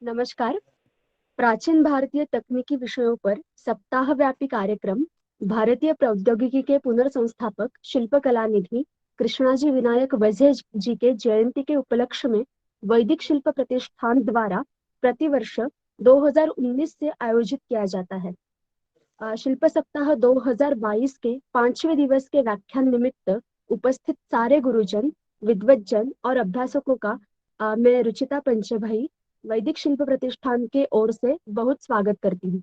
नमस्कार। प्राचीन भारतीय तकनीकी विषयों पर सप्ताहव्यापी कार्यक्रम भारतीय प्रौद्योगिकी के पुनर्संस्थापक शिल्पकला निधि कृष्णाजी विनायक वैद्य जी के जयंती के उपलक्ष्य में वैदिक शिल्प प्रतिष्ठान द्वारा प्रतिवर्ष 2019 से आयोजित किया जाता है। शिल्प सप्ताह 2022 के 5वें दिवस के व्याख्यान निमित्त उपस्थित सारे गुरुजन, विद्वज्जन और अभ्यासकों का मैं रुचिता पंचभाई वैदिक शिल्प प्रतिष्ठान के ओर से बहुत स्वागत करती हूँ।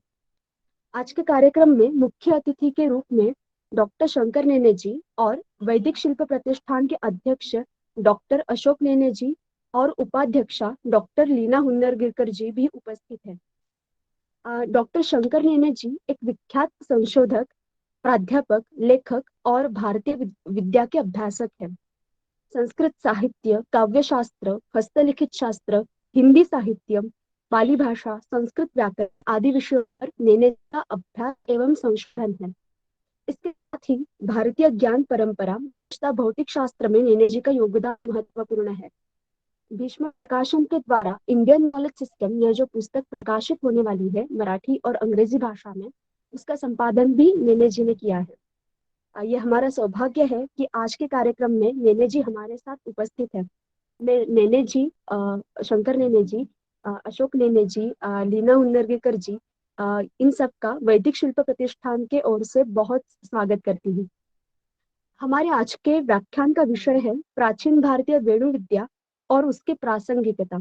आज के कार्यक्रम में मुख्य अतिथि के रूप में डॉक्टर शंकर नेने जी और वैदिक शिल्प प्रतिष्ठान के अध्यक्ष डॉक्टर अशोक नेने जी और उपाध्यक्षा डॉक्टर लीना हुन्नरगिरकर जी भी उपस्थित हैं। डॉक्टर शंकर नेने जी एक विख्यात संशोधक, प्राध्यापक, लेखक और भारतीय विद्या के अभ्यासक हैं। संस्कृत साहित्य, काव्यशास्त्र, हस्तलिखित शास्त्र, हिंदी साहित्य, पाली भाषा, संस्कृत व्याकरण आदि विषयों पर नेने का अभ्यास एवं संशोधन है। इसके साथ ही भारतीय ज्ञान परंपरा तथा भौतिक शास्त्र में नेने जी का योगदान महत्वपूर्ण है। भीष्म प्रकाशन के द्वारा इंडियन नॉलेज सिस्टम यह जो पुस्तक प्रकाशित होने वाली है मराठी और अंग्रेजी भाषा में, उसका संपादन भी नेने जी ने किया है। ये हमारा सौभाग्य है कि आज के कार्यक्रम में नेने जी हमारे साथ उपस्थित है। मैं नेने जी, शंकर नेने जी, अशोक नेने जी, लीना हुन्नरगेकर जी, इन सब का वैदिक शिल्प प्रतिष्ठान के ओर से बहुत स्वागत करती हूँ। हमारे आज के व्याख्यान का विषय है प्राचीन भारतीय वेणु विद्या और उसकी प्रासंगिकता।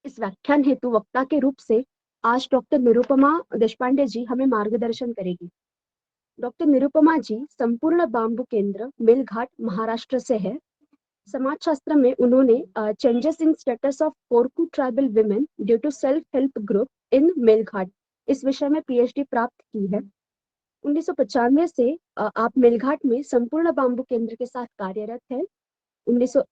इस व्याख्यान हेतु वक्ता के रूप से आज डॉक्टर निरुपमा देशपांडे जी हमें मार्गदर्शन करेगी। डॉक्टर निरुपमा जी संपूर्ण बांबू केंद्र मेलघाट महाराष्ट्र से है। समाजशास्त्र में उन्होंने changes in status of Korku tribal women due to self help group in Melghat इस विषय में पीएचडी प्राप्त की है। 1995 से आप मेलघाट में संपूर्ण बांबू केंद्र के साथ कार्यरत हैं। 1900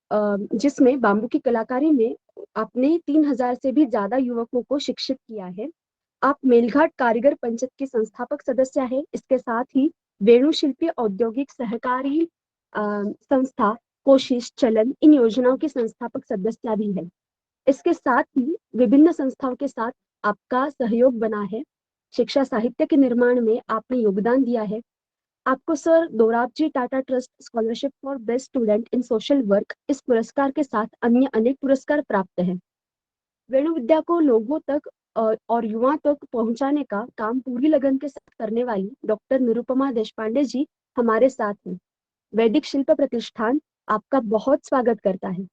जिसमें बांबू की कलाकारी में आपने 3000 से भी ज्यादा युवकों को शिक्षित किया है। आप मेलघाट कारीगर पंचायत के संस्थापक सदस्य हैं। इसके साथ ही वेणु शिल्पी औद्योगिक सहकारी संस्था कोशिश चलन इन योजनाओं के संस्थापक सदस्य भी है। इसके साथ ही विभिन्न संस्थाओं के साथ आपका सहयोग बना है। शिक्षा साहित्य के निर्माण में आपने योगदान दिया है। आपको sir Dorabji Tata trust scholarship for best student in social work इस पुरस्कार के साथ अन्य अनेक पुरस्कार प्राप्त हैं। वेणु विद्या को लोगों तक और युवाओं तक पहुंचाने का काम पूरी लगन के साथ करने वाली डॉक्टर निरुपमा देशपांडे जी हमारे साथ हैं। वैदिक शिल्प प्रतिष्ठान आपका बहुत स्वागत करता है।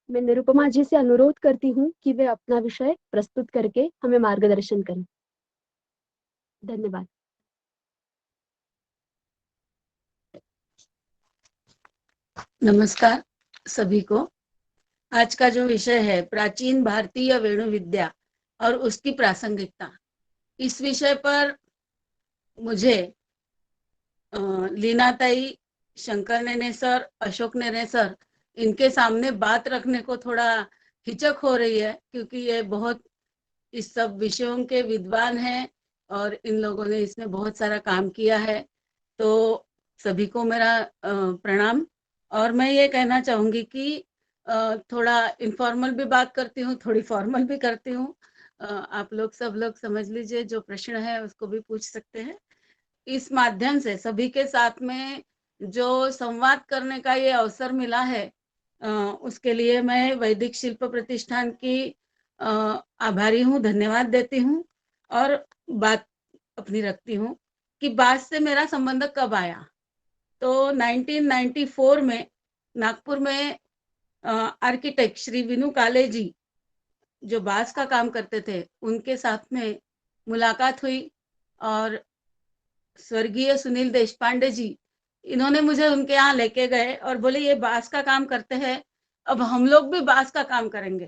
मैं निरुपमा जी से अनुरोध करती हूँ कि वे अपना विषय प्रस्तुत करके हमें मार्गदर्शन करें। धन्यवाद। नमस्कार सभी को। आज का जो विषय है प्राचीन भारतीय वेणु विद्या और उसकी प्रासंगिकता, इस विषय पर मुझे लीनाताई, शंकर नेने सर, अशोक नेने सर, इनके सामने बात रखने को थोड़ा हिचक हो रही है, क्योंकि ये बहुत इस सब विषयों के विद्वान हैं और इन लोगों ने इसमें बहुत सारा काम किया है। तो सभी को मेरा प्रणाम। और मैं ये कहना चाहूंगी कि थोड़ा इनफॉर्मल भी बात करती हूँ, थोड़ी फॉर्मल भी करती हूँ। आप लोग सब लोग समझ लीजिए, जो प्रश्न है उसको भी पूछ सकते हैं। इस माध्यम से सभी के साथ में जो संवाद करने का ये अवसर मिला है, उसके लिए मैं वैदिक शिल्प प्रतिष्ठान की आभारी हूँ, धन्यवाद देती हूँ। और बात अपनी रखती हूँ कि बात से मेरा संबंध कब आया। तो 1994 में नागपुर में आर्किटेक्ट श्री विनू काले जी, जो बांस का काम करते थे, उनके साथ में मुलाकात हुई और स्वर्गीय सुनील देशपांडे जी, इन्होंने मुझे उनके यहाँ लेके गए और बोले ये बांस का काम करते हैं, अब हम लोग भी बांस का काम करेंगे।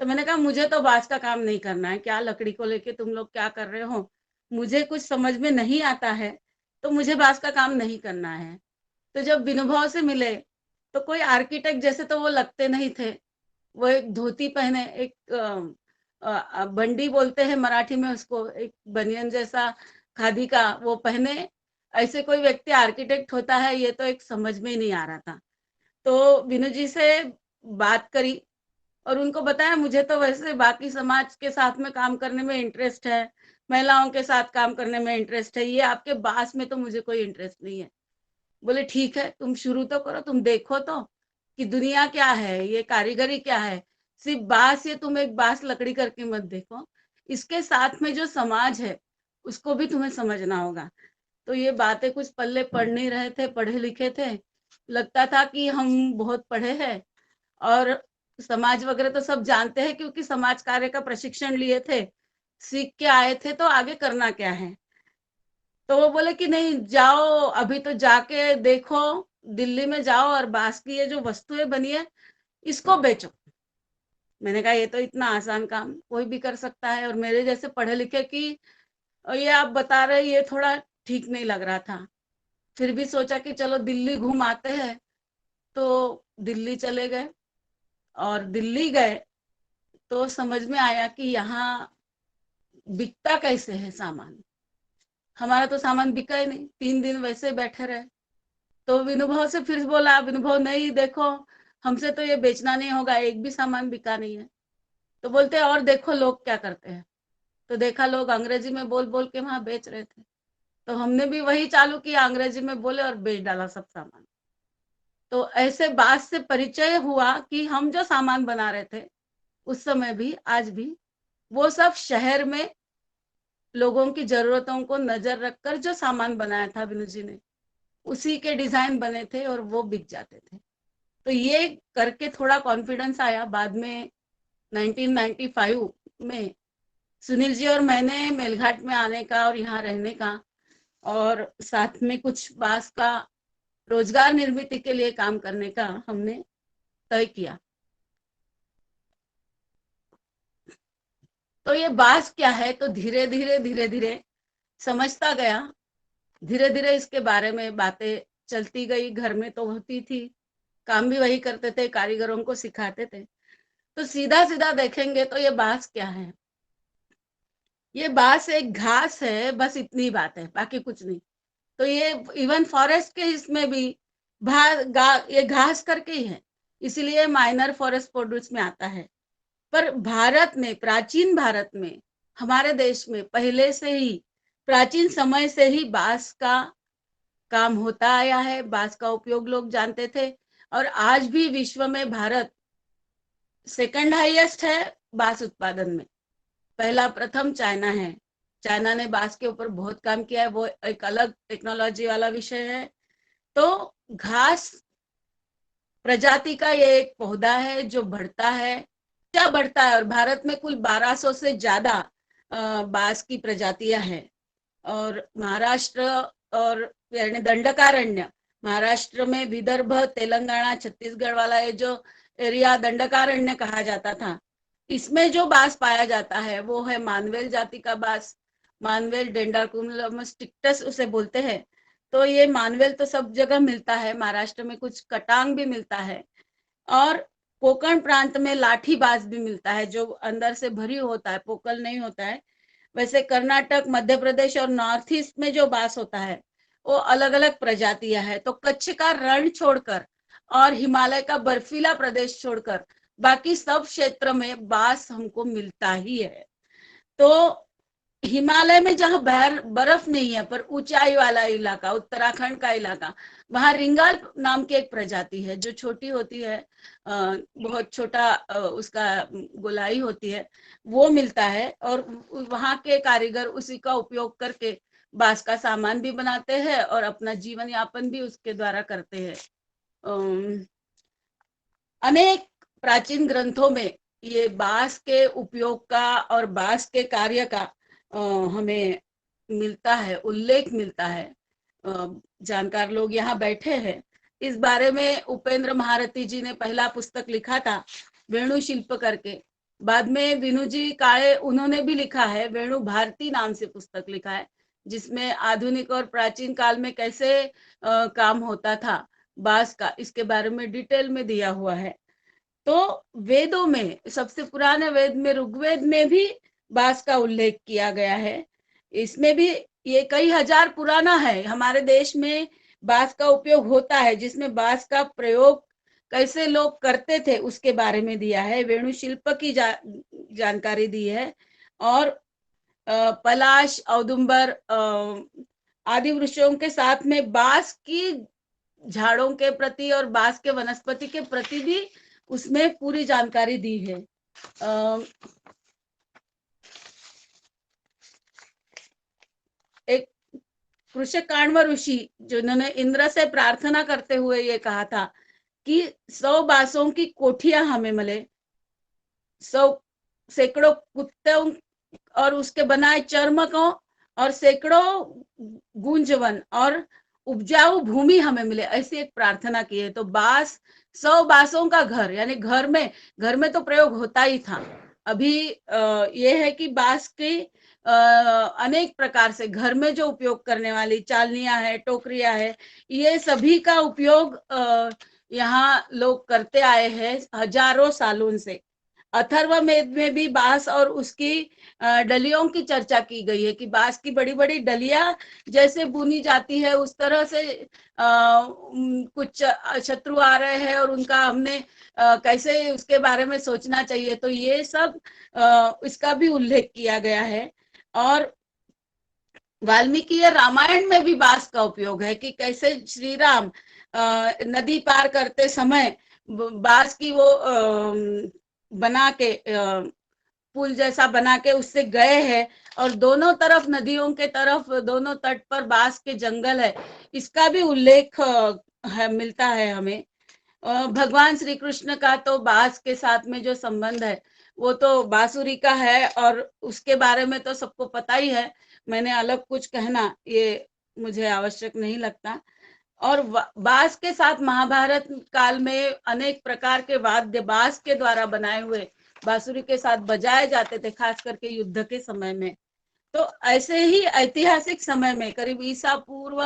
तो मैंने कहा मुझे तो बांस का काम नहीं करना है, क्या लकड़ी को लेके तुम लोग क्या कर रहे हो, मुझे कुछ समझ में नहीं आता है, तो मुझे बांस का काम नहीं करना है। तो जब विनुभव से मिले तो कोई आर्किटेक्ट जैसे तो वो लगते नहीं थे। वो एक धोती पहने, एक बंडी बोलते हैं मराठी में उसको, एक बनियन जैसा खादी का वो पहने, ऐसे कोई व्यक्ति आर्किटेक्ट होता है, ये तो एक समझ में ही नहीं आ रहा था। तो विनु जी से बात करी और उनको बताया मुझे तो वैसे बाकी समाज के साथ में काम करने में इंटरेस्ट है, महिलाओं के साथ काम करने में इंटरेस्ट है, ये आपके बांस में तो मुझे कोई इंटरेस्ट नहीं है। बोले ठीक है, तुम शुरू तो करो, तुम देखो तो कि दुनिया क्या है, ये कारीगरी क्या है। सिर्फ बांस, ये तुम एक बांस लकड़ी करके मत देखो, इसके साथ में जो समाज है उसको भी तुम्हें समझना होगा। तो ये बातें कुछ पल्ले पढ़ नहीं रहे थे, पढ़े लिखे थे, लगता था कि हम बहुत पढ़े हैं और समाज वगैरह तो सब जानते हैं, क्योंकि समाज कार्य का प्रशिक्षण लिए थे, सीख के आए थे, तो आगे करना क्या है। तो वो बोले कि नहीं जाओ, अभी तो जाके देखो, दिल्ली में जाओ और बांस की ये जो वस्तुएं बनी है इसको बेचो। मैंने कहा ये तो इतना आसान काम कोई भी कर सकता है, और मेरे जैसे पढ़े लिखे की ये आप बता रहे ये थोड़ा ठीक नहीं लग रहा था। फिर भी सोचा कि चलो दिल्ली घूम आते हैं, तो दिल्ली चले गए। और दिल्ली गए तो समझ में आया कि यहाँ बिकता कैसे है सामान। हमारा तो सामान बिका ही नहीं, 3 दिन वैसे बैठे रहे। तो विनुभव से फिर बोला, विनुभव नहीं देखो, हमसे तो ये बेचना नहीं होगा, एक भी सामान बिका नहीं है। तो बोलते और देखो लोग क्या करते हैं। तो देखा लोग अंग्रेजी में बोल बोल के वहां बेच रहे थे, तो हमने भी वही चालू किया, अंग्रेजी में बोले और बेच डाला सब सामान। तो ऐसे बात से परिचय हुआ कि हम जो सामान बना रहे थे उस समय भी आज भी, वो सब शहर में लोगों की जरूरतों को नजर रखकर जो सामान बनाया था विनु जी ने, उसी के डिजाइन बने थे और वो बिक जाते थे। तो ये करके थोड़ा कॉन्फिडेंस आया। बाद में 1995 में सुनील जी और मैंने मेलघाट में आने का और यहाँ रहने का, और साथ में कुछ बांस का रोजगार निर्मित के लिए काम करने का हमने तय किया। तो ये बांस क्या है, तो धीरे धीरे धीरे धीरे समझता गया, धीरे धीरे इसके बारे में बातें चलती गई। घर में तो होती थी, काम भी वही करते थे, कारीगरों को सिखाते थे। तो सीधा सीधा देखेंगे तो ये बांस क्या है, ये बांस एक घास है, बस इतनी बात है, बाकी कुछ नहीं। तो ये इवन फॉरेस्ट के इसमें भी ये घास करके ही है, इसीलिए माइनर फॉरेस्ट प्रोड्यूस में आता है। पर भारत में, प्राचीन भारत में, हमारे देश में पहले से ही, प्राचीन समय से ही बांस का काम होता आया है, बांस का उपयोग लोग जानते थे। और आज भी विश्व में भारत सेकंड हाईएस्ट है बांस उत्पादन में, पहला प्रथम चाइना है। चाइना ने बांस के ऊपर बहुत काम किया है, वो एक अलग टेक्नोलॉजी वाला विषय है। तो घास प्रजाति का ये एक पौधा है जो बढ़ता है, क्या बढ़ता है, और भारत में कुल 1200 से ज्यादा बांस की प्रजातियां हैं। और महाराष्ट्र और यानी दंडकारण्य, महाराष्ट्र में विदर्भ, तेलंगाना, छत्तीसगढ़ वाला ये जो एरिया दंडकारण्य कहा जाता था, इसमें जो बांस पाया जाता है वो है मानवेल जाति का बांस। मानवेल डेंड्राकुलम स्टिक्टस उसे बोलते हैं। तो ये मानवेल तो सब जगह मिलता है, महाराष्ट्र में कुछ कटांग भी मिलता है, और कोकण प्रांत में लाठी बांस भी मिलता है जो अंदर से भरी होता है, पोकल नहीं होता है। वैसे कर्नाटक, मध्य प्रदेश और नॉर्थ ईस्ट में जो बांस होता है वो अलग अलग प्रजातियां है। तो कच्छ का रण छोड़कर और हिमालय का बर्फीला प्रदेश छोड़कर बाकी सब क्षेत्र में बांस हमको मिलता ही है। तो हिमालय में जहां बर्फ नहीं है पर ऊंचाई वाला इलाका, उत्तराखंड का इलाका, वहां रिंगाल नाम की एक प्रजाति है जो छोटी होती है, बहुत छोटा उसका गोलाई होती है, वो मिलता है। और वहां के कारीगर उसी का उपयोग करके बांस का सामान भी बनाते हैं और अपना जीवन यापन भी उसके द्वारा करते हैं। अनेक प्राचीन ग्रंथों में ये बांस के उपयोग का और बांस के कार्य का हमें मिलता है, उल्लेख मिलता है। जानकार लोग यहाँ बैठे हैं, इस बारे में उपेंद्र महारथी जी ने पहला पुस्तक लिखा था वेणु शिल्प करके। बाद में विनु जी काळे उन्होंने भी लिखा है, वेणु भारती नाम से पुस्तक लिखा है, जिसमें आधुनिक और प्राचीन काल में कैसे काम होता था बांस का, इसके बारे में डिटेल में दिया हुआ है। तो वेदों में, सबसे पुराने वेद में ऋग्वेद में भी बांस का उल्लेख किया गया है। इसमें भी ये कई हजार पुराना है। हमारे देश में बांस का उपयोग होता है, जिसमें बांस का प्रयोग कैसे लोग करते थे उसके बारे में दिया है, वेणु शिल्प की जानकारी दी है, और पलाश, औदुंबर आदि वृक्षों के साथ में बांस की झाड़ों के प्रति और बांस के वनस्पति के प्रति भी उसमें पूरी जानकारी दी है। एक कृषकाण्व ऋषि जिन्होंने इंद्र से प्रार्थना करते हुए ये कहा था कि 100 बांसों की कोठियां हमें मिले, 100 सैकड़ों कुत्तों और उसके बनाए चर्मकों और सैकड़ों गुंजवन और उपजाऊ भूमि हमें मिले, ऐसी एक प्रार्थना की है। तो बांस, 100 बांसों का घर, यानी घर में तो प्रयोग होता ही था। अभी ये है कि बांस की अनेक प्रकार से घर में जो उपयोग करने वाली चालनियां है, टोकरियां है, ये सभी का उपयोग यहाँ लोग करते आए हैं हजारों सालों से। अथर्ववेद में भी बांस और उसकी डलियों की चर्चा की गई है कि बांस की बड़ी बड़ी डलियां जैसे बुनी जाती है, उस तरह से कुछ शत्रु आ रहे हैं और उनका हमने कैसे उसके बारे में सोचना चाहिए, तो ये सब इसका भी उल्लेख किया गया है। और वाल्मीकि रामायण में भी बांस का उपयोग है कि कैसे श्री राम नदी पार करते समय बांस की वो बना के पुल जैसा बना के उससे गए हैं, और दोनों तरफ नदियों के तरफ दोनों तट पर बांस के जंगल है, इसका भी उल्लेख मिलता है हमें। भगवान श्री कृष्ण का तो बांस के साथ में जो संबंध है वो तो बांसुरी का है, और उसके बारे में तो सबको पता ही है, मैंने अलग कुछ कहना ये मुझे आवश्यक नहीं लगता। और बांस के साथ महाभारत काल में अनेक प्रकार के वाद्य बांस के द्वारा बनाए हुए बांसुरी के साथ बजाए जाते थे, खास करके युद्ध के समय में। तो ऐसे ही ऐतिहासिक समय में करीब ईसा पूर्व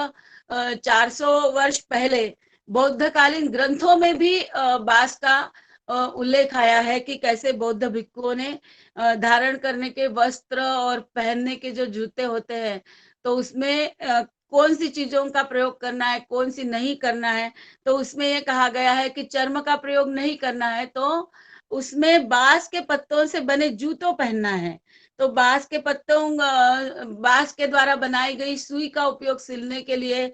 400 वर्ष पहले बौद्धकालीन ग्रंथों में भी बांस का उल्लेख आया है कि कैसे बौद्ध भिक्षुओं ने धारण करने के वस्त्र और पहनने के जो जूते होते हैं, तो उसमें कौन सी चीजों का प्रयोग करना है, कौन सी नहीं करना है। तो उसमें ये कहा गया है कि चर्म का प्रयोग नहीं करना है, तो उसमें बांस के पत्तों से बने जूतों पहनना है। तो बांस के पत्तों बांस के द्वारा बनाई गई सुई का उपयोग सिलने के लिए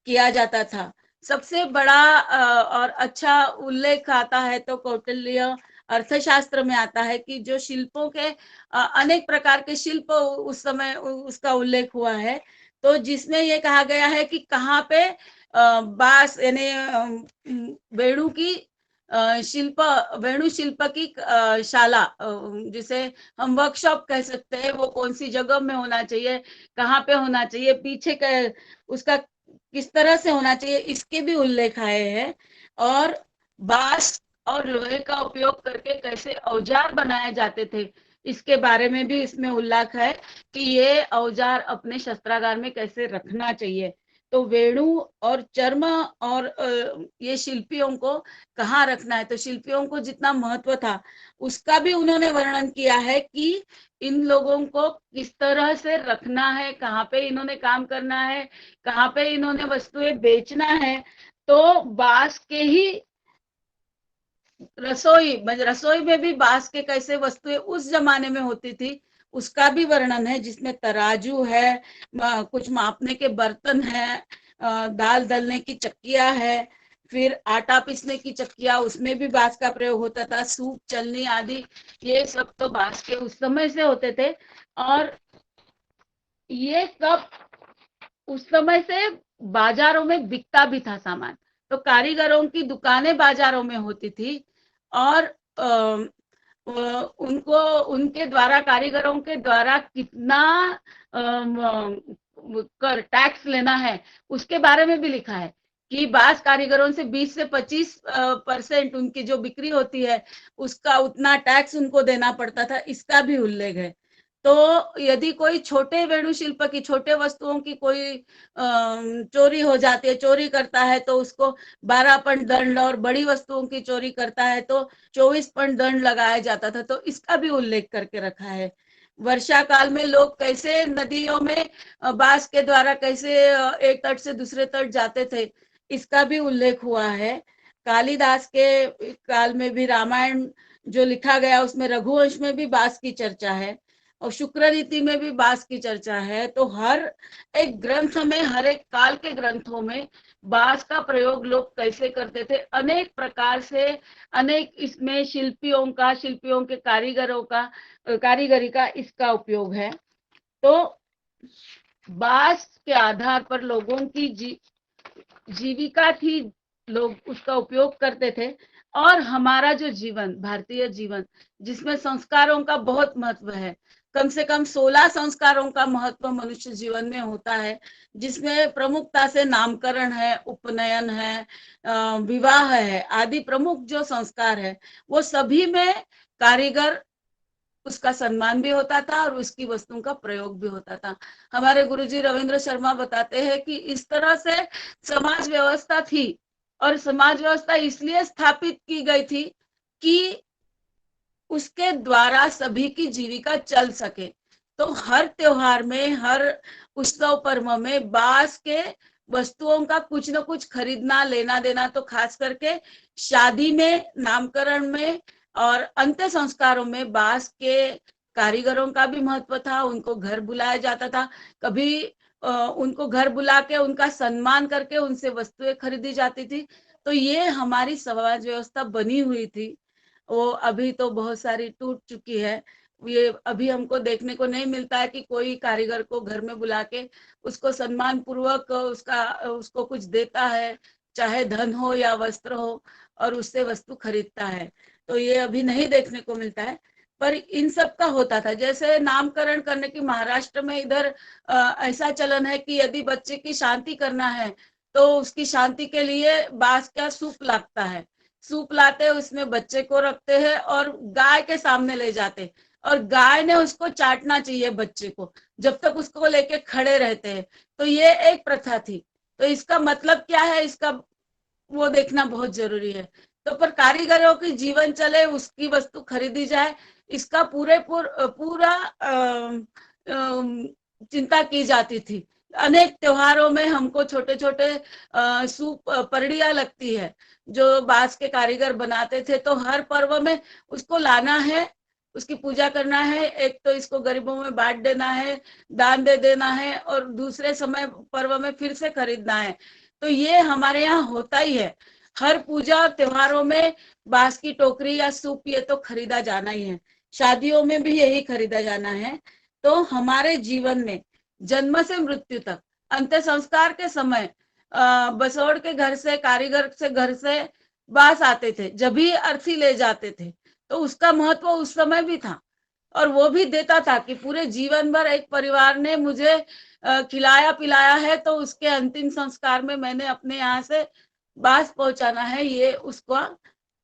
किया जाता था। सबसे बड़ा और अच्छा उल्लेख आता है तो कौटिल्य अर्थशास्त्र में आता है कि जो शिल्पों के अनेक प्रकार के शिल्प उस समय उसका उल्लेख हुआ है, तो जिसमें ये कहा गया है कि कहाँ पे बांस यानी वेणु की शिल्प वेणु शिल्प की शाला, जिसे हम वर्कशॉप कह सकते हैं, वो कौन सी जगह में होना चाहिए, कहाँ पे होना चाहिए, पीछे का उसका किस तरह से होना चाहिए, इसके भी उल्लेख आए हैं। और बांस और लोहे का उपयोग करके कैसे औजार बनाए जाते थे, इसके बारे में भी इसमें उल्लेख है कि ये औजार अपने शस्त्रागार में कैसे रखना चाहिए। तो वेणु और चर्म और ये शिल्पियों को कहाँ रखना है, तो शिल्पियों को जितना महत्व था उसका भी उन्होंने वर्णन किया है कि इन लोगों को किस तरह से रखना है, कहाँ पे इन्होंने काम करना है, कहाँ पे इन्होंने वस्तुएं बेचना है। तो बांस के ही रसोई में भी बांस के कैसे वस्तुएं उस जमाने में होती थी उसका भी वर्णन है, जिसमें तराजू है, कुछ मापने के बर्तन है, दाल दलने की चक्कियां है, फिर आटा पीसने की चक्कियां, उसमें भी बांस का प्रयोग होता था, सूप चलनी आदि, ये सब तो बांस के उस समय से होते थे। और ये सब उस समय से बाजारों में बिकता भी था सामान, तो कारीगरों की दुकानें बाजारों में होती थी, और उनको उनके द्वारा कारीगरों के द्वारा कितना कर टैक्स लेना है उसके बारे में भी लिखा है कि बांस कारीगरों से 20 से 25% उनकी जो बिक्री होती है उसका उतना टैक्स उनको देना पड़ता था, इसका भी उल्लेख है। तो यदि कोई छोटे वेणु शिल्प की छोटे वस्तुओं की कोई चोरी हो जाती है, चोरी करता है, तो उसको 12 पॉइंट दंड, और बड़ी वस्तुओं की चोरी करता है तो 24 पॉइंट दंड लगाया जाता था, तो इसका भी उल्लेख करके रखा है। वर्षा काल में लोग कैसे नदियों में बांस के द्वारा कैसे एक तट से दूसरे तट जाते थे, इसका भी उल्लेख हुआ है। कालिदास के काल में भी रामायण जो लिखा गया उसमें रघुवंश में भी बांस की चर्चा है और शुक्र नीति में भी बांस की चर्चा है। तो हर एक ग्रंथ में, हर एक काल के ग्रंथों में बांस का प्रयोग लोग कैसे करते थे, अनेक प्रकार से, अनेक इसमें शिल्पियों के कारीगरों का, कारीगरी का इसका उपयोग है। तो बांस के आधार पर लोगों की जीविका थी, लोग उसका उपयोग करते थे। और हमारा जो जीवन, भारतीय जीवन, जिसमें संस्कारों का बहुत महत्व है, कम से कम 16 संस्कारों का महत्व मनुष्य जीवन में होता है, जिसमें प्रमुखता से नामकरण है, उपनयन है, विवाह है, आदि प्रमुख जो संस्कार है, वो सभी में कारीगर उसका सम्मान भी होता था और उसकी वस्तुओं का प्रयोग भी होता था। हमारे गुरुजी रविंद्र शर्मा बताते हैं कि इस तरह से समाज व्यवस्था थी, और समाज व्यवस्था इसलिए स्थापित की गई थी कि उसके द्वारा सभी की जीविका चल सके। तो हर त्योहार में, हर उत्सव पर्व में बांस के वस्तुओं का कुछ न कुछ खरीदना, लेना देना, तो खास करके शादी में, नामकरण में और अंत्य संस्कारों में बांस के कारीगरों का भी महत्व था। उनको घर बुलाया जाता था, कभी उनको घर बुला के उनका सम्मान करके उनसे वस्तुएं खरीदी जाती थी। तो ये हमारी समाज व्यवस्था बनी हुई थी, वो अभी तो बहुत सारी टूट चुकी है। ये अभी हमको देखने को नहीं मिलता है कि कोई कारीगर को घर में बुला के उसको सम्मान पूर्वक उसको कुछ देता है, चाहे धन हो या वस्त्र हो, और उससे वस्तु खरीदता है। तो ये अभी नहीं देखने को मिलता है, पर इन सब का होता था। जैसे नामकरण करने की महाराष्ट्र में इधर ऐसा चलन है कि यदि बच्चे की शांति करना है तो उसकी शांति के लिए बांस का सूप लगता है। सूप लाते हैं, उसमें बच्चे को रखते हैं और गाय के सामने ले जाते, और गाय ने उसको चाटना चाहिए बच्चे को, जब तक उसको लेके खड़े रहते हैं। तो ये एक प्रथा थी। तो इसका मतलब क्या है, इसका वो देखना बहुत जरूरी है। तो पर कारीगरों की जीवन चले, उसकी वस्तु खरीदी जाए, इसका पूरा चिंता की जाती थी। अनेक त्योहारों में हमको छोटे छोटे सूप परड़ियां लगती है जो बांस के कारीगर बनाते थे। तो हर पर्व में उसको लाना है, उसकी पूजा करना है, एक तो इसको गरीबों में बांट देना है, दान दे देना है, और दूसरे समय पर्व में फिर से खरीदना है। तो ये हमारे यहाँ होता ही है। हर पूजा और त्योहारों में बांस की टोकरी या सूप ये तो खरीदा जाना ही है, शादियों में भी यही खरीदा जाना है। तो हमारे जीवन में जन्म से मृत्यु तक, अंत्य संस्कार के समय बसोड़ के घर से, कारीगर से घर से बांस आते थे, जब भी अर्थी ले जाते थे। तो उसका महत्व उस समय भी था, और वो भी देता था कि पूरे जीवन भर एक परिवार ने मुझे खिलाया पिलाया है, तो उसके अंतिम संस्कार में मैंने अपने यहाँ से बांस पहुंचाना है, ये उसका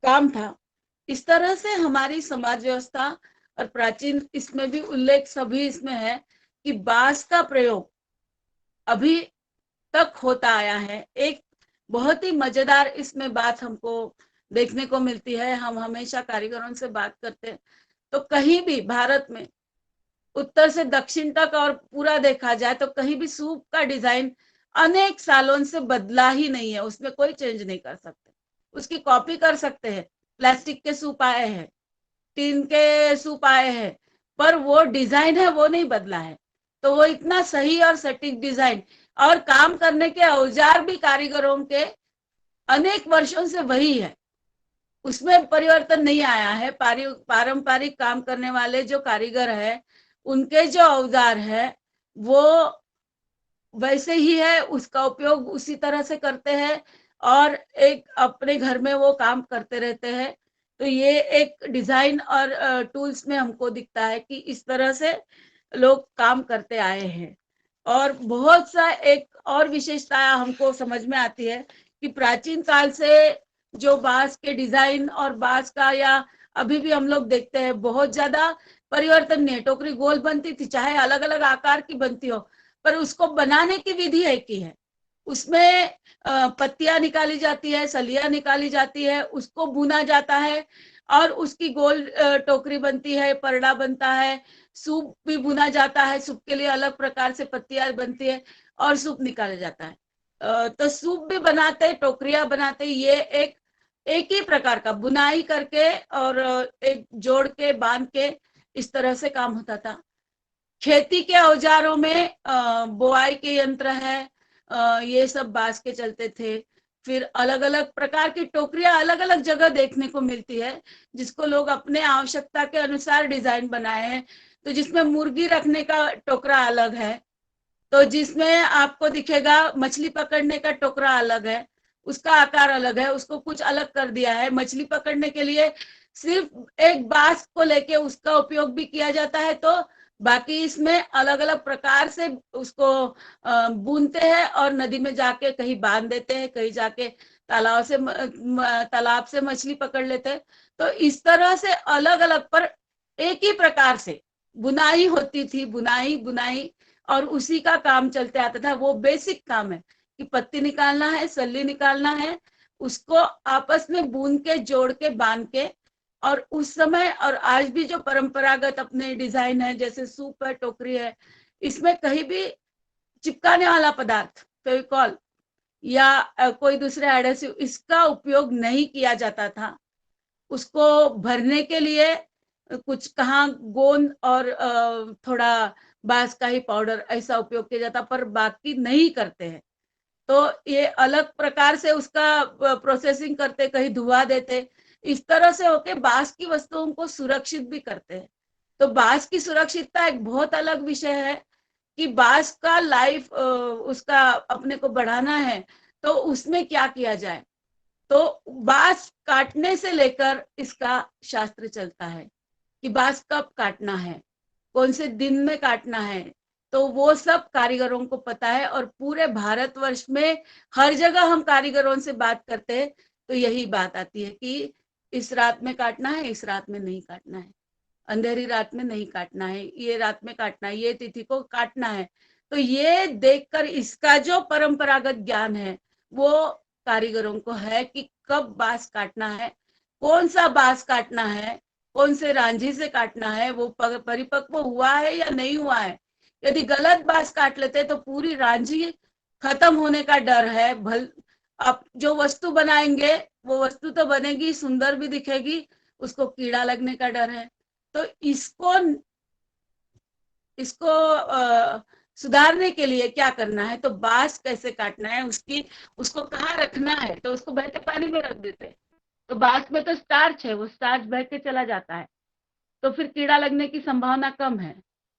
काम था। इस तरह से हमारी समाज व्यवस्था और प्राचीन इसमें भी उल्लेख सभी इसमें है कि बांस का प्रयोग अभी तक होता आया है। एक बहुत ही मजेदार इसमें बात हमको देखने को मिलती है। हम हमेशा कारीगरों से बात करते हैं, तो कहीं भी भारत में उत्तर से दक्षिण तक और पूरा देखा जाए तो कहीं भी सूप का डिजाइन अनेक सालों से बदला ही नहीं है, उसमें कोई चेंज नहीं कर सकते। उसकी कॉपी कर सकते हैं, प्लास्टिक के सूप आए हैं, टीन के सूप आए हैं, पर वो डिजाइन है वो नहीं बदला है। तो वो इतना सही और सटीक डिजाइन, और काम करने के औजार भी कारीगरों के अनेक वर्षों से वही है, उसमें परिवर्तन नहीं आया है। पारंपरिक काम करने वाले जो कारीगर है, उनके जो औजार है वो वैसे ही है, उसका उपयोग उसी तरह से करते हैं, और एक अपने घर में वो काम करते रहते हैं। तो ये एक डिजाइन और टूल्स में हमको दिखता है कि इस तरह से लोग काम करते आए हैं। और बहुत सा एक और विशेषता हमको समझ में आती है कि प्राचीन काल से जो बांस के डिजाइन और बांस का, या अभी भी हम लोग देखते हैं, बहुत ज्यादा परिवर्तन नहीं है। टोकरी गोल बनती थी, चाहे अलग अलग आकार की बनती हो, पर उसको बनाने की विधि एक ही है। उसमें पत्तियां निकाली जाती है, सलियां निकाली जाती है, उसको भुना जाता है, और उसकी गोल टोकरी बनती है, परड़ा बनता है। सूप भी भुना जाता है, सूप के लिए अलग प्रकार से पत्तियां बनती है, और सूप निकाला जाता है। तो सूप भी बनाते, टोकरियां बनाते, ये एक एक ही प्रकार का बुनाई करके और एक जोड़ के बांध के इस तरह से काम होता था। खेती के औजारों में बुआई के यंत्र है, ये सब बांस के चलते थे। फिर अलग अलग प्रकार की टोकरियां अलग अलग जगह देखने को मिलती है, जिसको लोग अपने आवश्यकता के अनुसार डिजाइन बनाए हैं। तो जिसमें मुर्गी रखने का टोकरा अलग है, तो जिसमें आपको दिखेगा मछली पकड़ने का टोकरा अलग है, उसका आकार अलग है, उसको कुछ अलग कर दिया है। मछली पकड़ने के लिए सिर्फ एक बांस को लेके उसका उपयोग भी किया जाता है, तो बाकी इसमें अलग अलग प्रकार से उसको बुनते हैं और नदी में जाके कहीं बांध देते हैं, कहीं जाके तालाब से मछली पकड़ लेते हैं। तो इस तरह से अलग अलग पर एक ही प्रकार से बुनाई होती थी, बुनाई बुनाई, और उसी का काम चलते आता था। वो बेसिक काम है कि पत्ती निकालना है, सल्ली निकालना है, उसको आपस में बुन के जोड़ के बांध के। और उस समय और आज भी जो परंपरागत अपने डिजाइन है, जैसे सूप है, टोकरी है, इसमें कहीं भी चिपकाने वाला पदार्थ फेविकॉल या कोई दूसरे एडेसिव, इसका उपयोग नहीं किया जाता था। उसको भरने के लिए कुछ कहाँ गोंद और थोड़ा बांस का ही पाउडर ऐसा उपयोग किया जाता, पर बाकी नहीं करते हैं। तो ये अलग प्रकार से उसका प्रोसेसिंग करते, कहीं धुआ देते, इस तरह से होके बांस की वस्तुओं को सुरक्षित भी करते हैं। तो बांस की सुरक्षितता एक बहुत अलग विषय है कि बांस का लाइफ उसका अपने को बढ़ाना है, तो उसमें क्या किया जाए। तो बांस काटने से लेकर इसका शास्त्र चलता है कि बांस कब काटना है, कौन से दिन में काटना है, तो वो सब कारीगरों को पता है। और पूरे भारतवर्ष में हर जगह हम कारीगरों से बात करते हैं तो यही बात आती है कि इस रात में काटना है, इस रात में नहीं काटना है, अंधेरी रात में नहीं काटना है, ये रात में काटना है, ये तिथि को काटना है। तो ये देखकर इसका जो परंपरागत ज्ञान है वो कारीगरों को है कि कब बांस काटना है, कौन सा बांस काटना है, कौन से रांझी से काटना है, वो परिपक्व हुआ है या नहीं हुआ है। यदि गलत बांस काट लेते तो पूरी रांझी खत्म होने का डर है। आप जो वस्तु बनाएंगे वो वस्तु तो बनेगी, सुंदर भी दिखेगी, उसको कीड़ा लगने का डर है। तो इसको सुधारने के लिए क्या करना है, तो बांस कैसे काटना है, उसको कहाँ रखना है, तो उसको बहते पानी में रख देते। तो बांस में तो स्टार्च है, वो स्टार्च बह के चला जाता है, तो फिर कीड़ा लगने की संभावना कम है।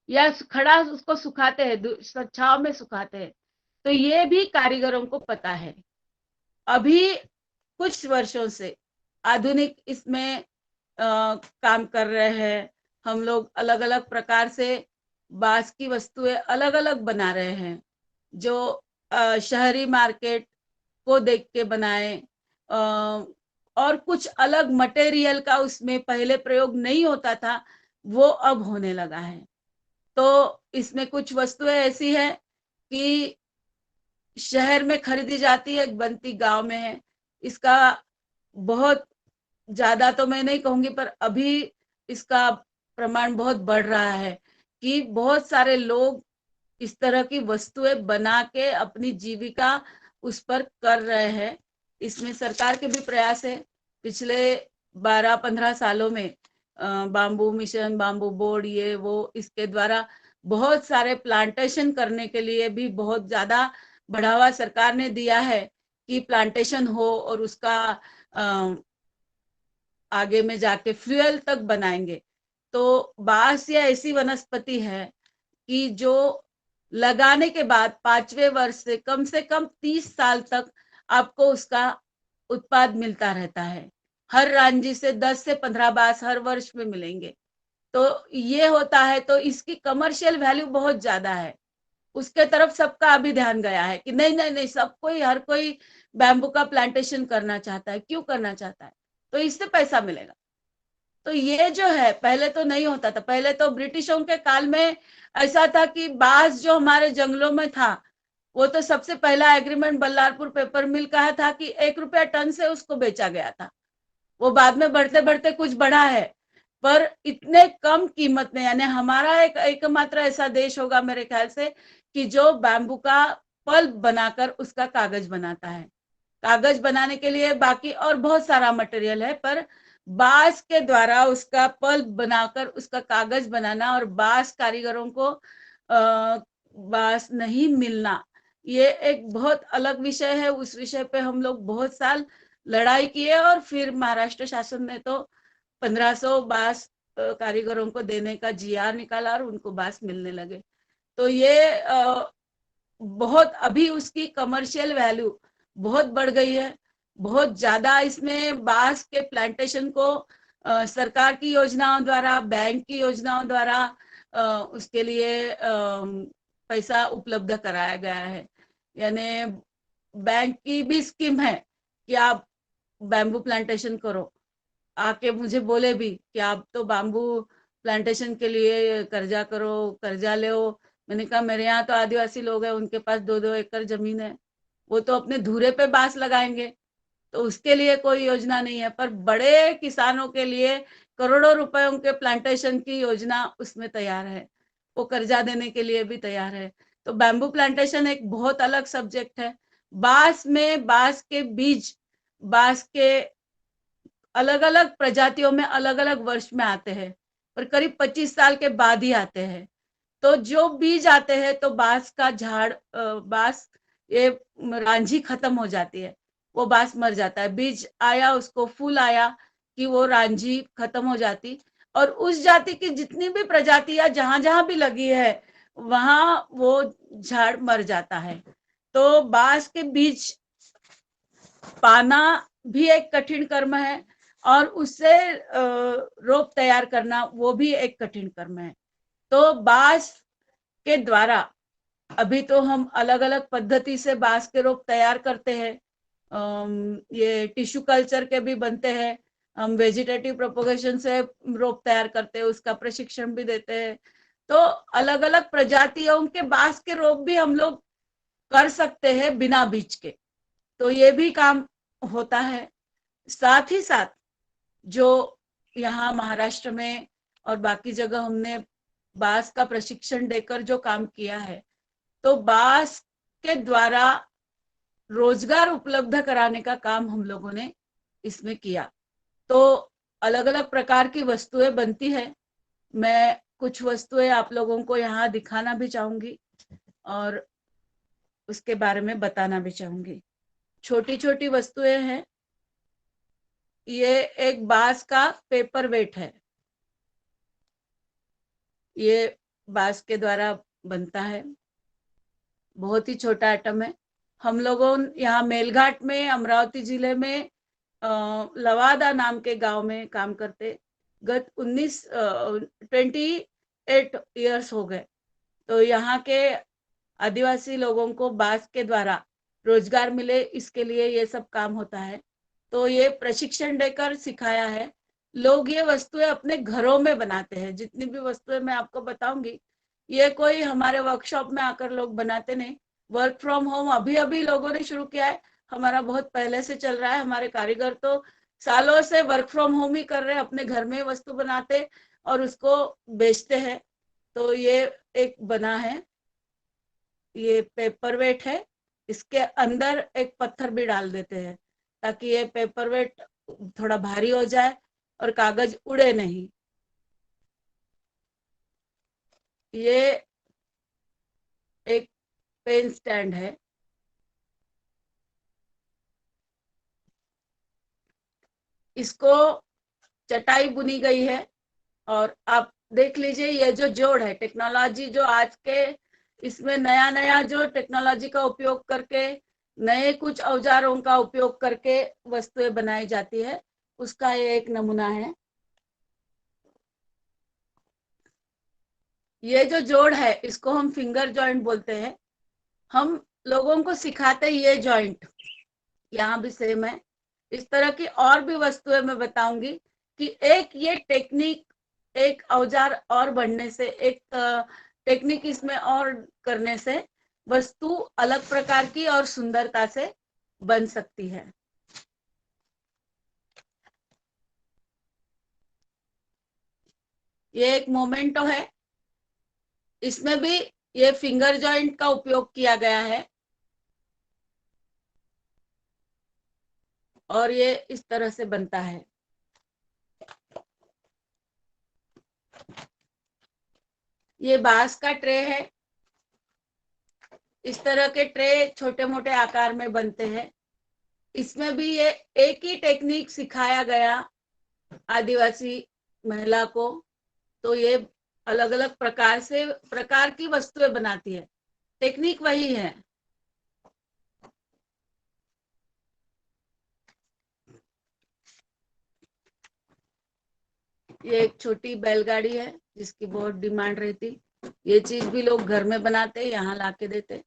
या खड़ा उसको सुखाते हैं, छाव में सुखाते हैं। तो ये भी कारीगरों को पता है। अभी कुछ वर्षों से आधुनिक इसमें काम कर रहे हैं हम लोग। अलग अलग प्रकार से बांस की वस्तुएं अलग अलग बना रहे हैं, जो शहरी मार्केट को देख के बनाए, और कुछ अलग मटेरियल का उसमें पहले प्रयोग नहीं होता था, वो अब होने लगा है। तो इसमें कुछ वस्तुएं ऐसी है कि शहर में खरीदी जाती है, बनती गांव में है। इसका बहुत ज्यादा तो मैं नहीं कहूंगी, पर अभी इसका प्रमाण बहुत बढ़ रहा है कि बहुत सारे लोग इस तरह की वस्तुएं बना के अपनी जीविका उस पर कर रहे हैं। इसमें सरकार के भी प्रयास है। पिछले 12-15 सालों में बाम्बू मिशन, बाम्बू बोर्ड, ये वो, इसके द्वारा बहुत सारे प्लांटेशन करने के लिए भी बहुत ज्यादा बढ़ावा सरकार ने दिया है कि प्लांटेशन हो, और उसका आगे में जाके फ्यूल तक बनाएंगे। तो बांस या ऐसी वनस्पति है कि जो लगाने के बाद 5वें वर्ष से कम 30 साल तक आपको उसका उत्पाद मिलता रहता है। हर रांझी से 10 से 15 बांस हर वर्ष में मिलेंगे। तो ये होता है, तो इसकी कमर्शियल वैल्यू बहुत ज्यादा है। उसके तरफ सबका अभी ध्यान गया है कि नहीं नहीं नहीं, सब कोई, हर कोई बैम्बू का प्लांटेशन करना चाहता है। क्यों करना चाहता है? तो इससे पैसा मिलेगा। तो ये जो है, पहले तो नहीं होता था। पहले तो ब्रिटिशों के काल में ऐसा था कि बांस जो हमारे जंगलों में था, वो तो सबसे पहला एग्रीमेंट बल्लारपुर पेपर मिल का था कि 1 रुपया टन से उसको बेचा गया था। वो बाद में बढ़ते बढ़ते कुछ बढ़ा है, पर इतने कम कीमत में। यानी हमारा एकमात्र ऐसा देश होगा मेरे ख्याल से कि जो बैम्बू का पल्प बनाकर उसका कागज बनाता है। कागज बनाने के लिए, बाकी और बहुत सारा मटेरियल है, पर बांस के द्वारा उसका पल्प बनाकर उसका कागज बनाना और बांस कारीगरों को बांस नहीं मिलना, ये एक बहुत अलग विषय है। उस विषय पे हम लोग बहुत साल लड़ाई किए और फिर महाराष्ट्र शासन ने तो 1500 बांस कारीगरों को देने का जीआर निकाला और उनको बांस मिलने लगे। तो ये बहुत अभी उसकी कमर्शियल वैल्यू बहुत बढ़ गई है, बहुत ज्यादा इसमें बांस के प्लांटेशन को सरकार की योजनाओं द्वारा, बैंक की योजनाओं द्वारा उसके लिए पैसा उपलब्ध कराया गया है। यानी बैंक की भी स्कीम है कि आप बैम्बू प्लांटेशन करो, आके मुझे बोले भी कि आप तो बाम्बू प्लांटेशन के लिए कर्जा करो, कर्जा लो। मैंने कहा मेरे यहाँ तो आदिवासी लोग हैं, उनके पास 2-2 एकड़ जमीन है, वो तो अपने धूरे पे बांस लगाएंगे, तो उसके लिए कोई योजना नहीं है। पर बड़े किसानों के लिए करोड़ों रुपयों के प्लांटेशन की योजना उसमें तैयार है, वो कर्जा देने के लिए भी तैयार है। तो बैम्बू प्लांटेशन एक बहुत अलग सब्जेक्ट है। बांस में बांस के बीज, बांस के अलग अलग प्रजातियों में अलग अलग वर्ष में आते हैं, पर करीब 25 साल के बाद ही आते हैं। तो जो बीज आते हैं तो बांस का झाड़, बांस ये रांझी खत्म हो जाती है, वो बांस मर जाता है। बीज आया, उसको फूल आया कि वो रांझी खत्म हो जाती, और उस जाति की जितनी भी प्रजातियां जहां जहां भी लगी है वहां वो झाड़ मर जाता है। तो बांस के बीज पाना भी एक कठिन कर्म है, और उससे रोप तैयार करना वो भी एक कठिन कर्म है। तो बांस के द्वारा अभी तो हम अलग अलग पद्धति से बांस के रोप तैयार करते हैं। ये टिश्यू कल्चर के भी बनते हैं, हम वेजिटेटिव प्रोपोगेशन से रोप तैयार करते हैं, उसका प्रशिक्षण भी देते हैं। तो अलग अलग प्रजातियों के बांस के रोप भी हम लोग कर सकते हैं बिना बीज के, तो ये भी काम होता है। साथ ही साथ जो यहाँ महाराष्ट्र में और बाकी जगह हमने बांस का प्रशिक्षण देकर जो काम किया है, तो बांस के द्वारा रोजगार उपलब्ध कराने का काम हम लोगों ने इसमें किया। तो अलग अलग प्रकार की वस्तुएं बनती है, मैं कुछ वस्तुएं आप लोगों को यहाँ दिखाना भी चाहूंगी और उसके बारे में बताना भी चाहूंगी। छोटी छोटी वस्तुएं हैं, ये एक बांस का पेपर वेट है, ये बांस के द्वारा बनता है, बहुत ही छोटा आइटम है। हम लोगों यहाँ मेलघाट में, अमरावती जिले में लवादा नाम के गांव में काम करते गत 28 ईयर्स हो गए। तो यहाँ के आदिवासी लोगों को बांस के द्वारा रोजगार मिले, इसके लिए ये सब काम होता है। तो ये प्रशिक्षण देकर सिखाया है। लोग ये वस्तुएं अपने घरों में बनाते हैं, जितनी भी वस्तुएं मैं आपको बताऊंगी ये कोई हमारे वर्कशॉप में आकर लोग बनाते नहीं। वर्क फ्रॉम होम अभी अभी लोगों ने शुरू किया है, हमारा बहुत पहले से चल रहा है। हमारे कारीगर तो सालों से वर्क फ्रॉम होम ही कर रहे हैं, अपने घर में वस्तु बनाते और उसको बेचते हैं। तो ये एक बना है, ये पेपर वेट है, इसके अंदर एक पत्थर भी डाल देते हैं ताकि ये पेपर वेट थोड़ा भारी हो जाए और कागज उड़े नहीं। ये एक पेन स्टैंड है, इसको चटाई बुनी गई है। और आप देख लीजिए ये जो जोड़ है, टेक्नोलॉजी जो आज के इसमें नया नया जो टेक्नोलॉजी का उपयोग करके, नए कुछ औजारों का उपयोग करके वस्तुएं बनाई जाती है, उसका ये एक नमूना है। ये जो जोड़ है इसको हम फिंगर जॉइंट बोलते हैं। हम लोगों को सिखाते ये जॉइंट, यहाँ भी सेम है। इस तरह की और भी वस्तुएं मैं बताऊंगी कि एक ये टेक्निक, एक औजार और बढ़ने से, एक टेक्निक इसमें और करने से वस्तु अलग प्रकार की और सुंदरता से बन सकती है। ये एक मोमेंटो है, इसमें भी ये फिंगर जॉइंट का उपयोग किया गया है। और ये इस तरह से बनता है। ये बांस का ट्रे है। इस तरह के ट्रे छोटे मोटे आकार में बनते हैं। इसमें भी ये एक ही टेक्निक सिखाया गया आदिवासी महिला को, तो ये अलग अलग प्रकार की वस्तुएं बनाती है, टेक्निक वही है। ये एक छोटी बैलगाड़ी है जिसकी बहुत डिमांड रहती। ये चीज भी लोग घर में बनाते, यहाँ लाके देते।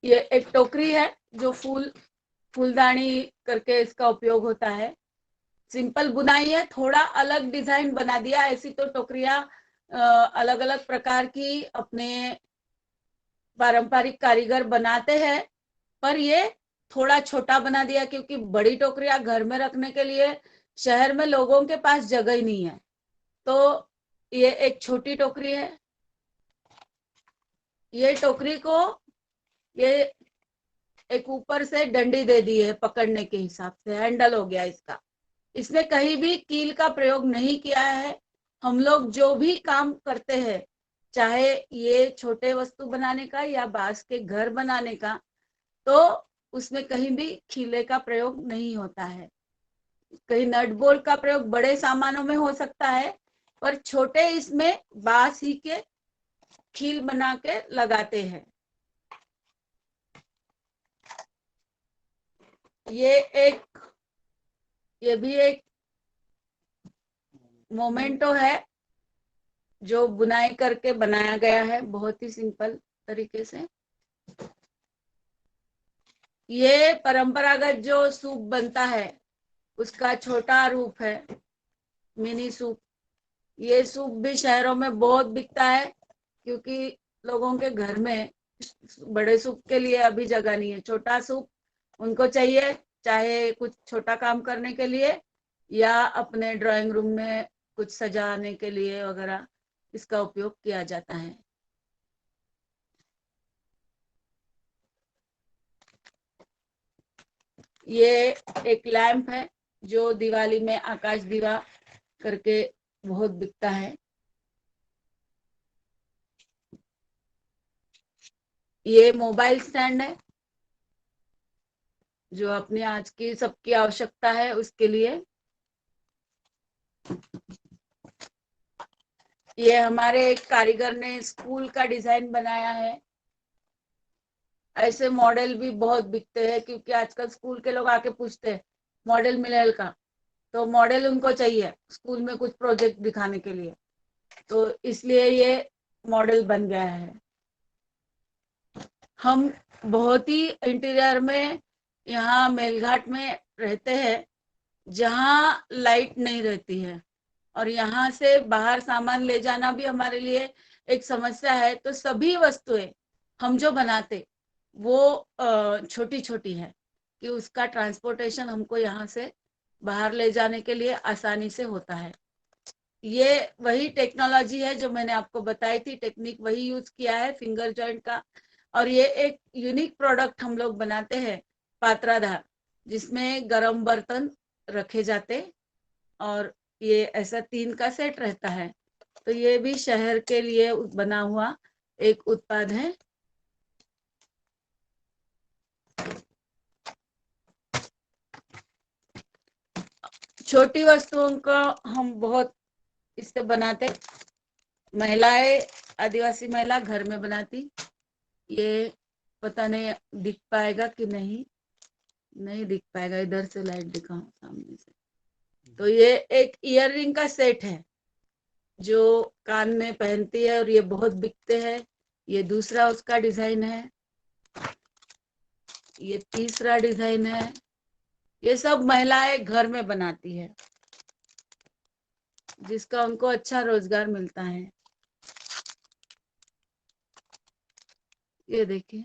ये एक टोकरी है जो फूलदानी करके इसका उपयोग होता है। सिंपल बुनाई है, थोड़ा अलग डिजाइन बना दिया। ऐसी तो टोकरियां अलग अलग प्रकार की अपने पारंपरिक कारीगर बनाते हैं, पर ये थोड़ा छोटा बना दिया क्योंकि बड़ी टोकरियां घर में रखने के लिए शहर में लोगों के पास जगह ही नहीं है, तो ये एक छोटी टोकरी है। ये टोकरी को ये एक ऊपर से डंडी दे दी है, पकड़ने के हिसाब से हैंडल हो गया इसका। इसमें कहीं भी कील का प्रयोग नहीं किया है। हम लोग जो भी काम करते हैं, चाहे ये छोटे वस्तु बनाने का या बांस के घर बनाने का, तो उसमें कहीं भी खीले का प्रयोग नहीं होता है। कहीं नट बोल्ट का प्रयोग बड़े सामानों में हो सकता है, पर छोटे इसमें बांस ही के खील बना के लगाते हैं। ये भी एक मोमेंटो है जो बुनाई करके बनाया गया है बहुत ही सिंपल तरीके से। ये परंपरागत जो सूप बनता है उसका छोटा रूप है, मिनी सूप। ये सूप भी शहरों में बहुत बिकता है क्योंकि लोगों के घर में बड़े सूप के लिए अभी जगह नहीं है। छोटा सूप उनको चाहिए, चाहे कुछ छोटा काम करने के लिए या अपने ड्राइंग रूम में कुछ सजाने के लिए वगैरह इसका उपयोग किया जाता है। ये एक लैंप है जो दिवाली में आकाश दीवा करके बहुत बिकता है। ये मोबाइल स्टैंड है जो अपनी आज की सबकी आवश्यकता है उसके लिए। ये हमारे एक कारीगर ने स्कूल का डिजाइन बनाया है। ऐसे मॉडल भी बहुत बिकते हैं क्योंकि आजकल स्कूल के लोग आके पूछते हैं मॉडल मिलेगा, तो मॉडल उनको चाहिए स्कूल में कुछ प्रोजेक्ट दिखाने के लिए, तो इसलिए ये मॉडल बन गया है। हम बहुत ही इंटीरियर में यहाँ मेलघाट में रहते हैं जहाँ लाइट नहीं रहती है, और यहाँ से बाहर सामान ले जाना भी हमारे लिए एक समस्या है। तो सभी वस्तुएं हम जो बनाते वो छोटी छोटी है कि उसका ट्रांसपोर्टेशन हमको यहाँ से बाहर ले जाने के लिए आसानी से होता है। ये वही टेक्नोलॉजी है जो मैंने आपको बताई थी, टेक्निक वही यूज किया है फिंगर जॉइंट का। और ये एक यूनिक प्रोडक्ट हम लोग बनाते हैं, पात्राधार, जिसमें गरम बर्तन रखे जाते और ये ऐसा 3 का सेट रहता है। तो ये भी शहर के लिए बना हुआ एक उत्पाद है। छोटी वस्तुओं का हम बहुत इससे बनाते, महिलाएं, आदिवासी महिला घर में बनाती। ये पता नहीं दिख पाएगा कि नहीं, नहीं दिख पाएगा, इधर से लाइट दिखाऊं सामने से। तो ये एक ईयर रिंग का सेट है जो कान में पहनती है और ये बहुत बिकते हैं। ये दूसरा उसका डिजाइन है, ये तीसरा डिजाइन है। ये सब महिलाएं घर में बनाती है जिसका उनको अच्छा रोजगार मिलता है। ये देखिए,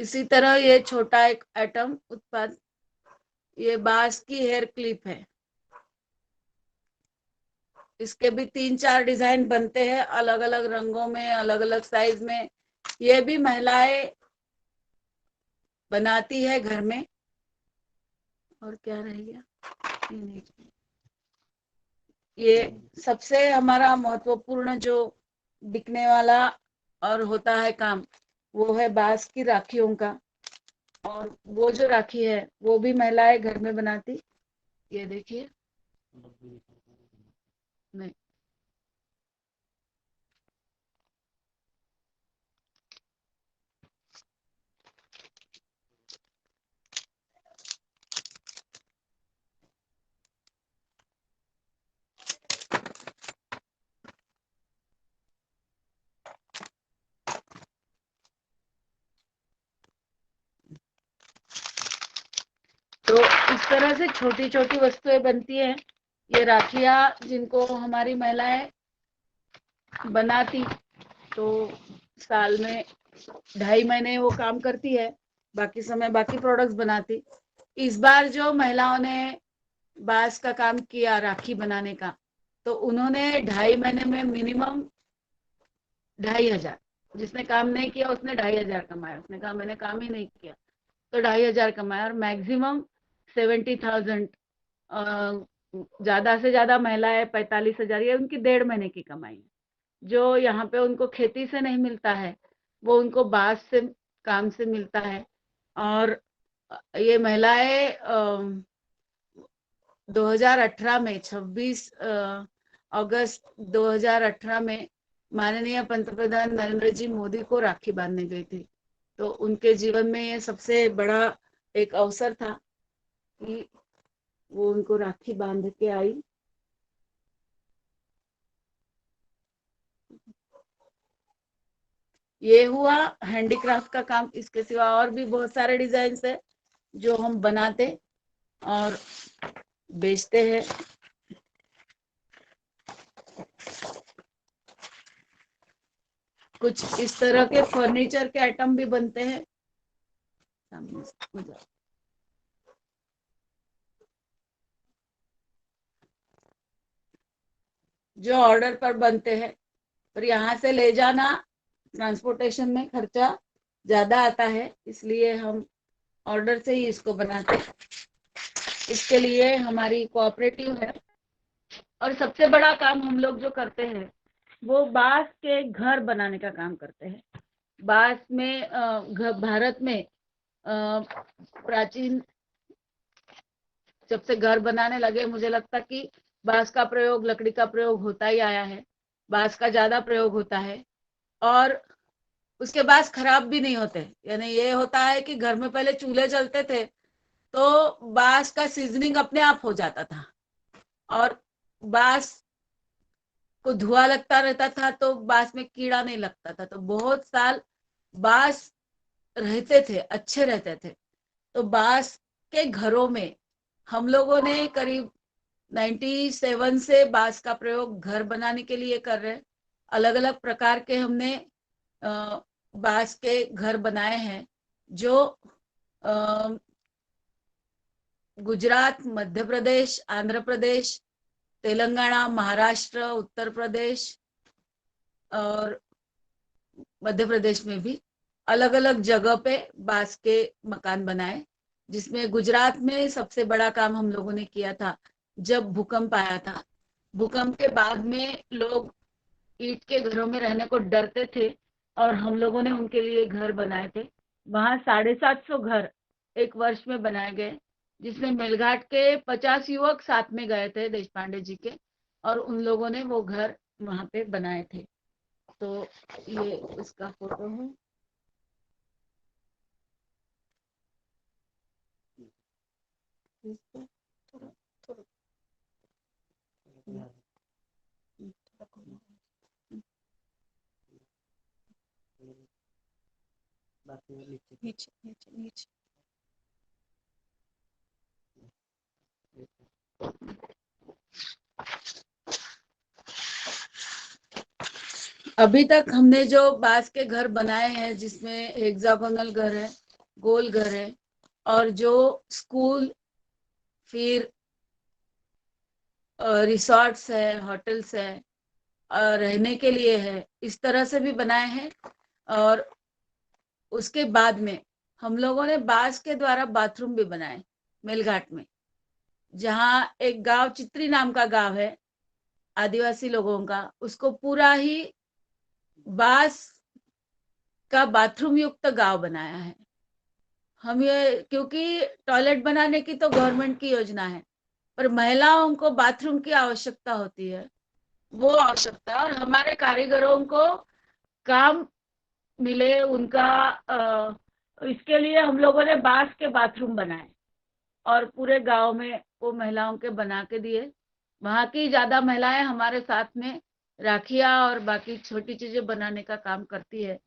इसी तरह ये छोटा एक एटम उत्पाद, ये बांस की हेयर क्लिप है। इसके भी 3-4 डिजाइन बनते हैं, अलग अलग रंगों में, अलग अलग साइज में। ये भी महिलाएं बनाती है घर में। और क्या रह गया, ये सबसे हमारा महत्वपूर्ण जो बिकने वाला और होता है काम, वो है बांस की राखियों का। और वो जो राखी है वो भी महिलाएं घर में बनाती। ये देखिए, नहीं, तो इस तरह से छोटी छोटी वस्तुएं बनती हैं। ये राखियां जिनको हमारी महिलाएं बनाती, तो साल में 2.5 महीने वो काम करती है, बाकी समय बाकी प्रोडक्ट्स बनाती। इस बार जो महिलाओं ने बांस का काम किया राखी बनाने का, तो उन्होंने 2.5 महीने में मिनिमम 2,500, जिसने काम नहीं किया उसने 2,500 कमाया। उसने कहा मैंने काम ही नहीं किया, तो 2,500 कमाया। और मैक्सिमम 70,000, ज्यादा से ज्यादा महिलाएं 45,000, ये उनकी 1.5 महीने की कमाई है। जो यहाँ पे उनको खेती से नहीं मिलता है, वो उनको बांस से काम से मिलता है। और ये महिलाएं 2018 में 26 अगस्त 2018 में माननीय पंतप्रधान नरेंद्र जी मोदी को राखी बांधने गई थी। तो उनके जीवन में ये सबसे बड़ा एक अवसर था कि वो उनको राखी बांध के आई। ये हुआ हैंडीक्राफ्ट का काम। इसके सिवा और भी बहुत सारे डिजाइन है जो हम बनाते और बेचते हैं। कुछ इस तरह के फर्नीचर के आइटम भी बनते हैं। जो ऑर्डर पर बनते हैं, पर यहाँ से ले जाना ट्रांसपोर्टेशन में खर्चा ज्यादा आता है, इसलिए हम ऑर्डर से ही इसको बनाते हैं। इसके लिए हमारी कोऑपरेटिव है। और सबसे बड़ा काम हम लोग जो करते हैं वो बांस के घर बनाने का काम करते हैं। बांस में भारत में प्राचीन जब से घर बनाने लगे, मुझे लगता कि बांस का प्रयोग, लकड़ी का प्रयोग होता ही आया है। बांस का ज्यादा प्रयोग होता है और उसके बांस खराब भी नहीं होते। यानी ये होता है कि घर में पहले चूल्हे जलते थे तो बांस का सीजनिंग अपने आप हो जाता था और बांस को धुआं लगता रहता था, तो बांस में कीड़ा नहीं लगता था, तो बहुत साल बांस रहते थे, अच्छे रहते थे। तो बांस के घरों में हम लोगों ने करीब 97 से बांस का प्रयोग घर बनाने के लिए कर रहे हैं। अलग अलग प्रकार के हमने बांस के घर बनाए हैं जो गुजरात, मध्य प्रदेश, आंध्र प्रदेश, तेलंगाना, महाराष्ट्र, उत्तर प्रदेश और मध्य प्रदेश में भी अलग अलग जगह पे बांस के मकान बनाए। जिसमें गुजरात में सबसे बड़ा काम हम लोगों ने किया था जब भूकंप आया था। भूकंप के बाद में लोग ईंट के घरों में रहने को डरते थे और हम लोगों ने उनके लिए घर बनाए थे। वहां 750 घर एक वर्ष में बनाए गए, जिसमें मेलघाट के 50 युवक साथ में गए थे देश पांडे जी के, और उन लोगों ने वो घर वहां पे बनाए थे। तो ये इसका फोटो है। इसका थोड़ा थोड़ा नीचे नीचे नीचे। अभी तक हमने जो बांस के घर बनाए हैं, जिसमें हेक्सागोनल घर है, गोल घर है, और जो स्कूल, फिर रिसोर्ट्स है, होटल्स है, रहने के लिए है, इस तरह से भी बनाए हैं। और उसके बाद में हम लोगों ने बांस के द्वारा बाथरूम भी बनाए मेलघाट में, जहाँ एक गांव चित्री नाम का गांव है आदिवासी लोगों का, उसको पूरा ही बांस का बाथरूम युक्त गांव बनाया है। हम ये, क्योंकि टॉयलेट बनाने की तो गवर्नमेंट की योजना है, पर महिलाओं को बाथरूम की आवश्यकता होती है, वो आवश्यकता, और हमारे कारीगरों को काम मिले उनका, इसके लिए हम लोगों ने बांस के बाथरूम बनाए और पूरे गांव में वो महिलाओं के बना के दिए। वहां की ज्यादा महिलाएं हमारे साथ में राखियां और बाकी छोटी चीजें बनाने का काम करती है।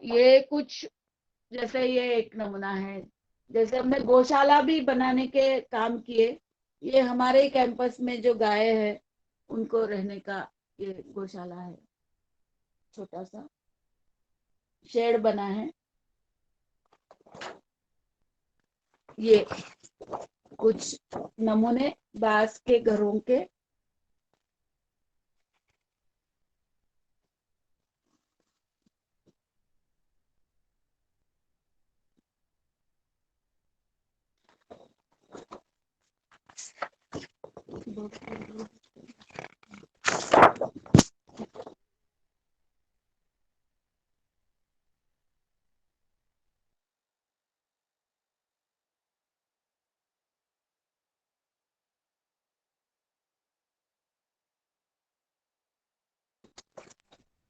ये कुछ, जैसे ये एक नमूना है। जैसे हमने गौशाला भी बनाने के काम किए। ये हमारे ही कैंपस में जो गाय है उनको रहने का ये गौशाला है, छोटा सा शेड बना है। ये कुछ नमूने बांस के घरों के।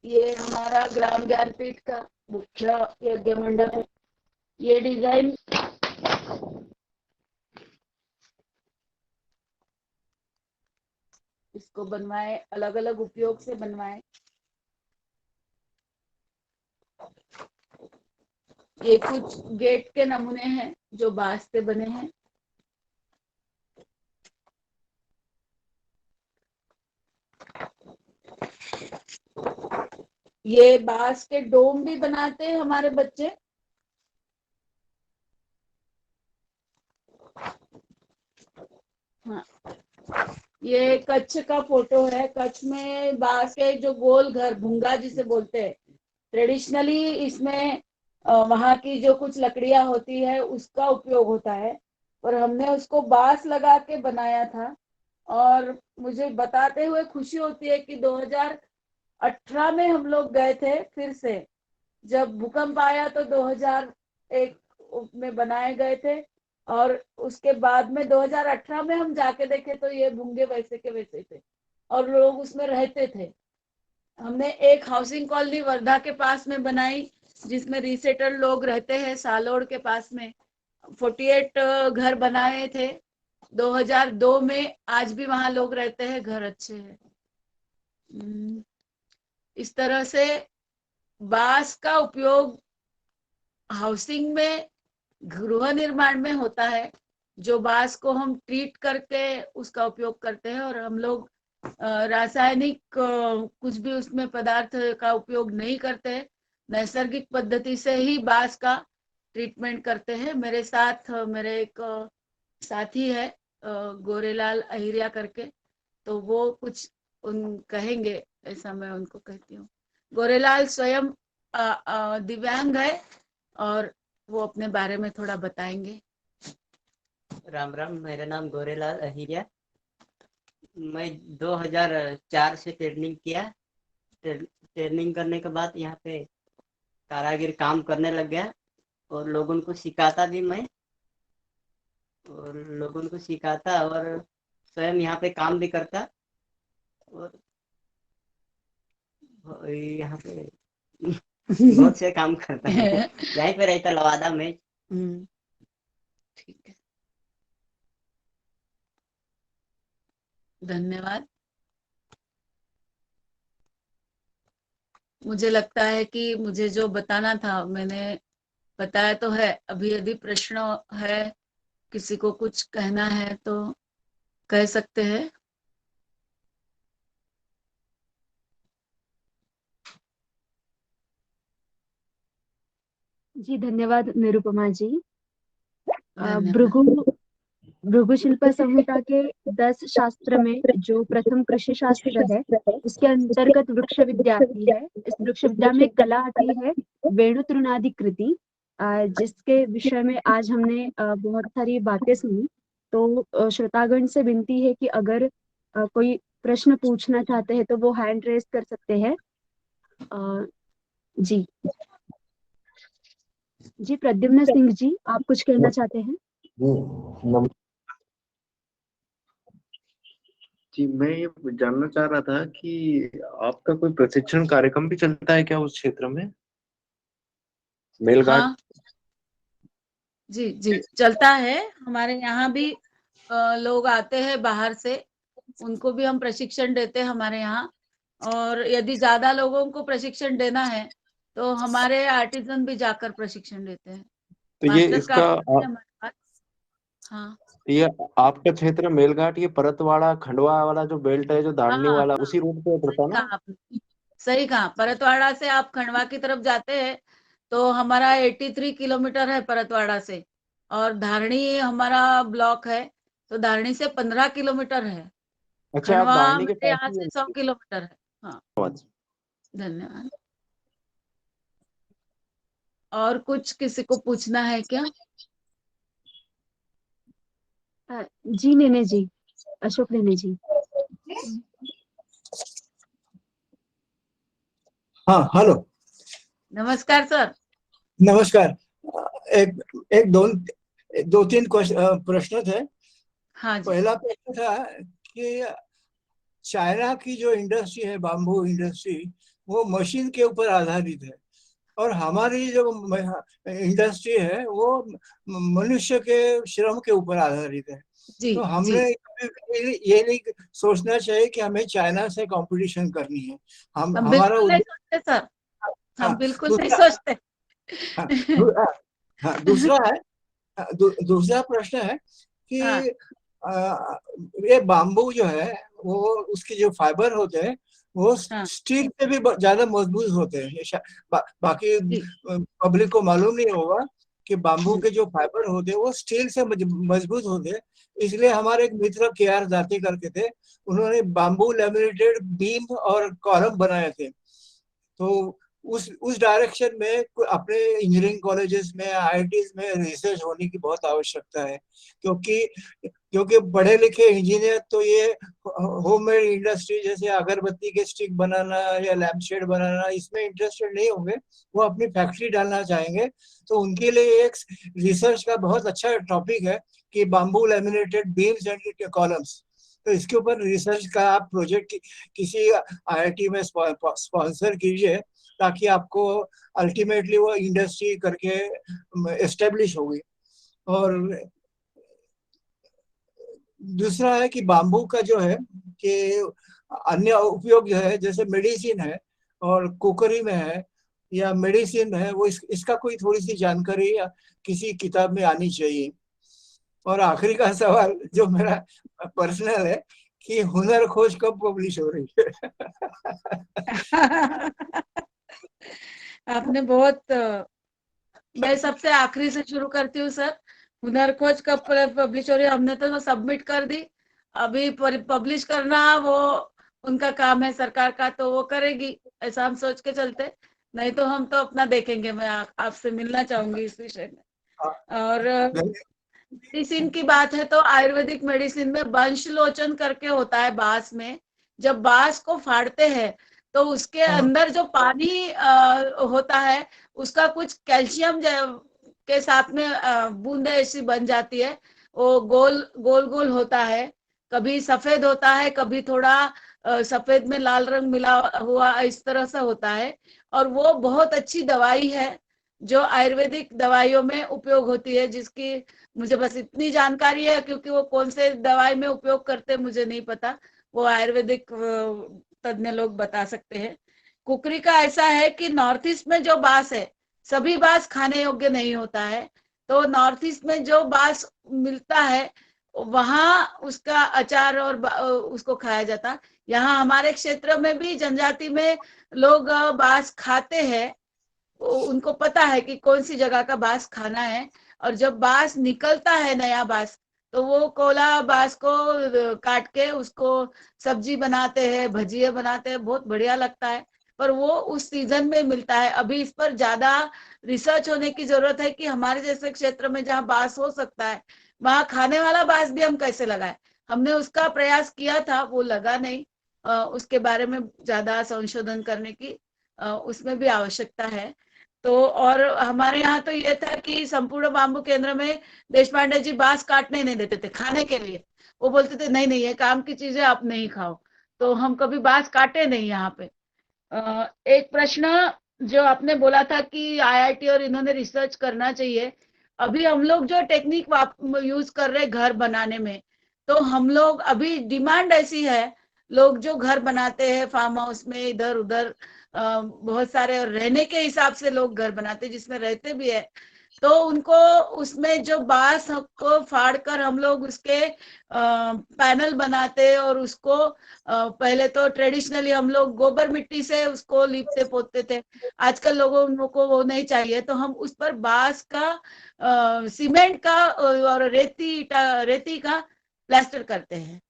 ये हमारा ग्राम ज्ञानपीठ का मुख्य यज्ञ मंडप है। ये डिजाइन इसको बनवाए, अलग अलग उपयोग से बनवाए। ये कुछ गेट के नमूने हैं जो बांस से बने हैं। ये बांस के डोम भी बनाते हैं हमारे बच्चे। हाँ, ये कच्छ का फोटो है। कच्छ में बांस के जो गोल घर, भुंगा जिसे बोलते हैं, ट्रेडिशनली इसमें वहां की जो कुछ लकड़ियां होती है उसका उपयोग होता है, और हमने उसको बांस लगा के बनाया था। और मुझे बताते हुए खुशी होती है कि 2018 में हम लोग गए थे फिर से। जब भूकंप आया तो 2001 में बनाए गए थे, और उसके बाद में 2018 में हम जाके देखे तो ये भूंगे वैसे के वैसे थे और लोग उसमें रहते थे। हमने एक हाउसिंग कॉलोनी वर्धा के पास में बनाई जिसमें रिसेटल लोग रहते हैं, सालोड़ के पास में 48 घर बनाए थे 2002 में। आज भी वहां लोग रहते हैं, घर अच्छे हैं। इस तरह से बांस का उपयोग हाउसिंग में, गृह निर्माण में होता है। जो बांस को हम ट्रीट करके उसका उपयोग करते हैं, और हम लोग रासायनिक कुछ भी उसमें पदार्थ का उपयोग नहीं करते हैं, नैसर्गिक पद्धति से ही बांस का ट्रीटमेंट करते हैं। मेरे साथ मेरे एक साथी है गोरेलाल अहिरिया करके, तो वो कुछ उन कहेंगे, ऐसा मैं उनको कहती हूँ। गोरेलाल स्वयं दिव्यांग है और वो अपने बारे में थोड़ा बताएंगे। राम राम, मेरा नाम गोरेलाल अहिरिया। मैं 2004 से ट्रेनिंग किया। ट्रेनिंग करने के बाद यहाँ पे कारागिर काम करने लग गया, और लोगों को सिखाता भी मैं, और लोगों को सिखाता और स्वयं यहाँ पे काम भी करता। और यहाँ पे बहुत से काम करता है। यहीं पे रहता लवादा में। ठीक है, धन्यवाद। मुझे लगता है कि मुझे जो बताना था मैंने बताया तो है। अभी यदि प्रश्न है, किसी को कुछ कहना है तो कह सकते हैं। जी धन्यवाद निरुपमा जी। धन्यवाद। भृगु भृगु शिल्प संहिता के 10 शास्त्र में जो प्रथम कृषि शास्त्र है, उसके अंतर्गत वृक्ष विद्या आती है। इस वृक्ष विद्या में कला आती है वेणु तृणादि कृति, जिसके विषय में आज हमने बहुत सारी बातें सुनी। तो श्रोतागण से विनती है कि अगर कोई प्रश्न पूछना चाहते हैं तो वो हैंड रेज कर सकते हैं। जी जी, प्रद्युम्न सिंह जी, आप कुछ कहना चाहते हैं? नम- जी, मैं ये जानना चाह रहा था कि आपका कोई प्रशिक्षण कार्यक्रम भी चलता है क्या उस क्षेत्र में, मेलघाट? हाँ जी जी, चलता है। हमारे यहाँ भी लोग आते हैं बाहर से, उनको भी हम प्रशिक्षण देते हैं हमारे यहाँ। और यदि ज्यादा लोगों को प्रशिक्षण देना है तो हमारे आर्टिजन भी जाकर प्रशिक्षण देते हैं। तो ये मास्टर इसका कार्ड है हमारे पास। हाँ ये आपका क्षेत्र मेलघाट, ये परतवाड़ा खंडवा वाला जो बेल्ट है, जो दाड़नी हाँ वाला, हाँ, उसी रूट पे सही पड़ता कहा ना? आपने, सही कहा। परतवाड़ा से आप खंडवा की तरफ जाते हैं तो हमारा 83 किलोमीटर है परतवाड़ा से, और धारणी हमारा ब्लॉक है तो धारणी से 15 किलोमीटर है। अच्छा, आप खंडवा दाड़नी के मेरे पास यहाँ ही से 100 हैं। किलोमीटर है। हाँ, धन्यवाद। और कुछ किसी को पूछना है क्या? जी नेने जी, अशोक नेने जी। हाँ, हेलो, नमस्कार सर। नमस्कार। एक एक दो तीन प्रश्न थे। हाँ जी। पहला प्रश्न था कि चाइना की जो इंडस्ट्री है, बाम्बू इंडस्ट्री, वो मशीन के ऊपर आधारित है, और हमारी जो इंडस्ट्री है वो मनुष्य के श्रम के ऊपर आधारित है। जी तो जी, हमने ये नहीं सोचना चाहिए कि हमें चाइना से कंपटीशन करनी है। हम हम हमारा बिल्कुल नहीं उद्देश्य। सोचते सर, हाँ, हम बिल्कुल नहीं दूसरा। सोचते। हाँ, हाँ, दूसरा है। दूसरा प्रश्न है हाँ कि ये बाम्बू जो है, वो उसके जो फाइबर होते हैं वो हाँ स्टील से भी ज्यादा मजबूत होते हैं। बाकी जी। पब्लिक को मालूम नहीं होगा कि बाम्बू हम्म, के जो फाइबर होते हैं वो स्टील से मजबूत होते हैं। इसलिए हमारे एक मित्र KR दाती करके थे, उन्होंने बाम्बू लेमिनेटेड बीम और कॉलम बनाए थे। तो उस डायरेक्शन में अपने इंजीनियरिंग कॉलेजेस में, IITs में रिसर्च होने की बहुत आवश्यकता है, क्योंकि क्योंकि पढ़े लिखे इंजीनियर तो ये होममेड इंडस्ट्री जैसे अगरबत्ती के स्टिक बनाना या लैम्प शेड बनाना, इसमें इंटरेस्टेड नहीं होंगे। वो अपनी फैक्ट्री डालना चाहेंगे। तो उनके लिए एक रिसर्च का बहुत अच्छा टॉपिक है कि bamboo laminated beams and columns. तो इसके ऊपर रिसर्च का आप प्रोजेक्ट किसी IIT में स्पॉन्सर कीजिए, ताकि आपको अल्टीमेटली वो इंडस्ट्री करके एस्टेब्लिश होगी। और दूसरा है कि बाम्बू का जो है कि अन्य उपयोग जो है, जैसे मेडिसिन है और कुकरी में है या मेडिसिन है, वो इसका कोई थोड़ी सी जानकारी या किसी किताब में आनी चाहिए। और आखिरी का सवाल जो मेरा पर्सनल है कि हुनर खोज कब पब्लिश हो रही है? आपने बहुत मैं सबसे आखिरी से शुरू करती हूँ सर। हुनर खोज कब पब्लिश हो रही है? हमने तो सबमिट कर दी। अभी पब्लिश करना वो उनका काम है, सरकार का, तो वो करेगी, ऐसा हम सोच के चलते। नहीं तो हम तो अपना देखेंगे। मैं आपसे मिलना चाहूंगी इस विषय में। और मेडिसिन की बात है तो आयुर्वेदिक मेडिसिन में वंशलोचन करके होता है बांस में। जब बांस को फाड़ते हैं तो उसके हाँ, अंदर जो पानी होता है, उसका कुछ कैल्शियम के साथ में बूंदे ऐसी बन जाती है। वो गोल गोल गोल होता है, कभी सफेद होता है, कभी थोड़ा सफेद में लाल रंग मिला हुआ, इस तरह से होता है। और वो बहुत अच्छी दवाई है जो आयुर्वेदिक दवाइयों में उपयोग होती है, जिसकी मुझे बस इतनी जानकारी है, क्योंकि वो कौन से दवाई में उपयोग करते मुझे नहीं पता, वो आयुर्वेदिक तज्ञ लोग बता सकते हैं। कुकरी का ऐसा है कि नॉर्थ ईस्ट में जो बांस है, सभी बांस खाने योग्य नहीं होता है। तो नॉर्थ ईस्ट में जो बांस मिलता है वहां उसका अचार और उसको खाया जाता है। यहाँ हमारे क्षेत्र में भी जनजाति में लोग बांस खाते हैं, उनको पता है कि कौन सी जगह का बांस खाना है। और जब बांस निकलता है नया बांस, तो वो कोला बांस को काट के उसको सब्जी बनाते हैं, भजिए बनाते हैं, बहुत बढ़िया लगता है। पर वो उस सीजन में मिलता है। अभी इस पर ज्यादा रिसर्च होने की जरूरत है कि हमारे जैसे क्षेत्र में जहाँ बांस हो सकता है, वहां खाने वाला बांस भी हम कैसे लगाए। हमने उसका प्रयास किया था, वो लगा नहीं। उसके बारे में ज्यादा संशोधन करने की उसमें भी आवश्यकता है। तो और हमारे यहाँ तो ये था कि संपूर्ण बाम्बू केंद्र में देशपांडे जी बांस काटने नहीं देते थे खाने के लिए। वो बोलते थे नहीं नहीं, ये काम की चीजें आप नहीं खाओ। तो हम कभी बांस काटे नहीं यहाँ पे। एक प्रश्न जो आपने बोला था कि आईआईटी और इन्होंने रिसर्च करना चाहिए। अभी हम लोग जो टेक्निक यूज कर रहे हैं घर बनाने में, तो हम लोग अभी डिमांड ऐसी है, लोग जो घर बनाते हैं फार्म हाउस में इधर उधर, बहुत सारे, और रहने के हिसाब से लोग घर बनाते हैं जिसमें रहते भी है। तो उनको उसमें जो बांस को फाड़ कर हम लोग उसके पैनल बनाते, और उसको पहले तो ट्रेडिशनली हम लोग गोबर मिट्टी से उसको लीपते पोतते थे। आजकल लोगों को वो नहीं चाहिए, तो हम उस पर बांस का, सीमेंट का और रेती का प्लास्टर करते हैं।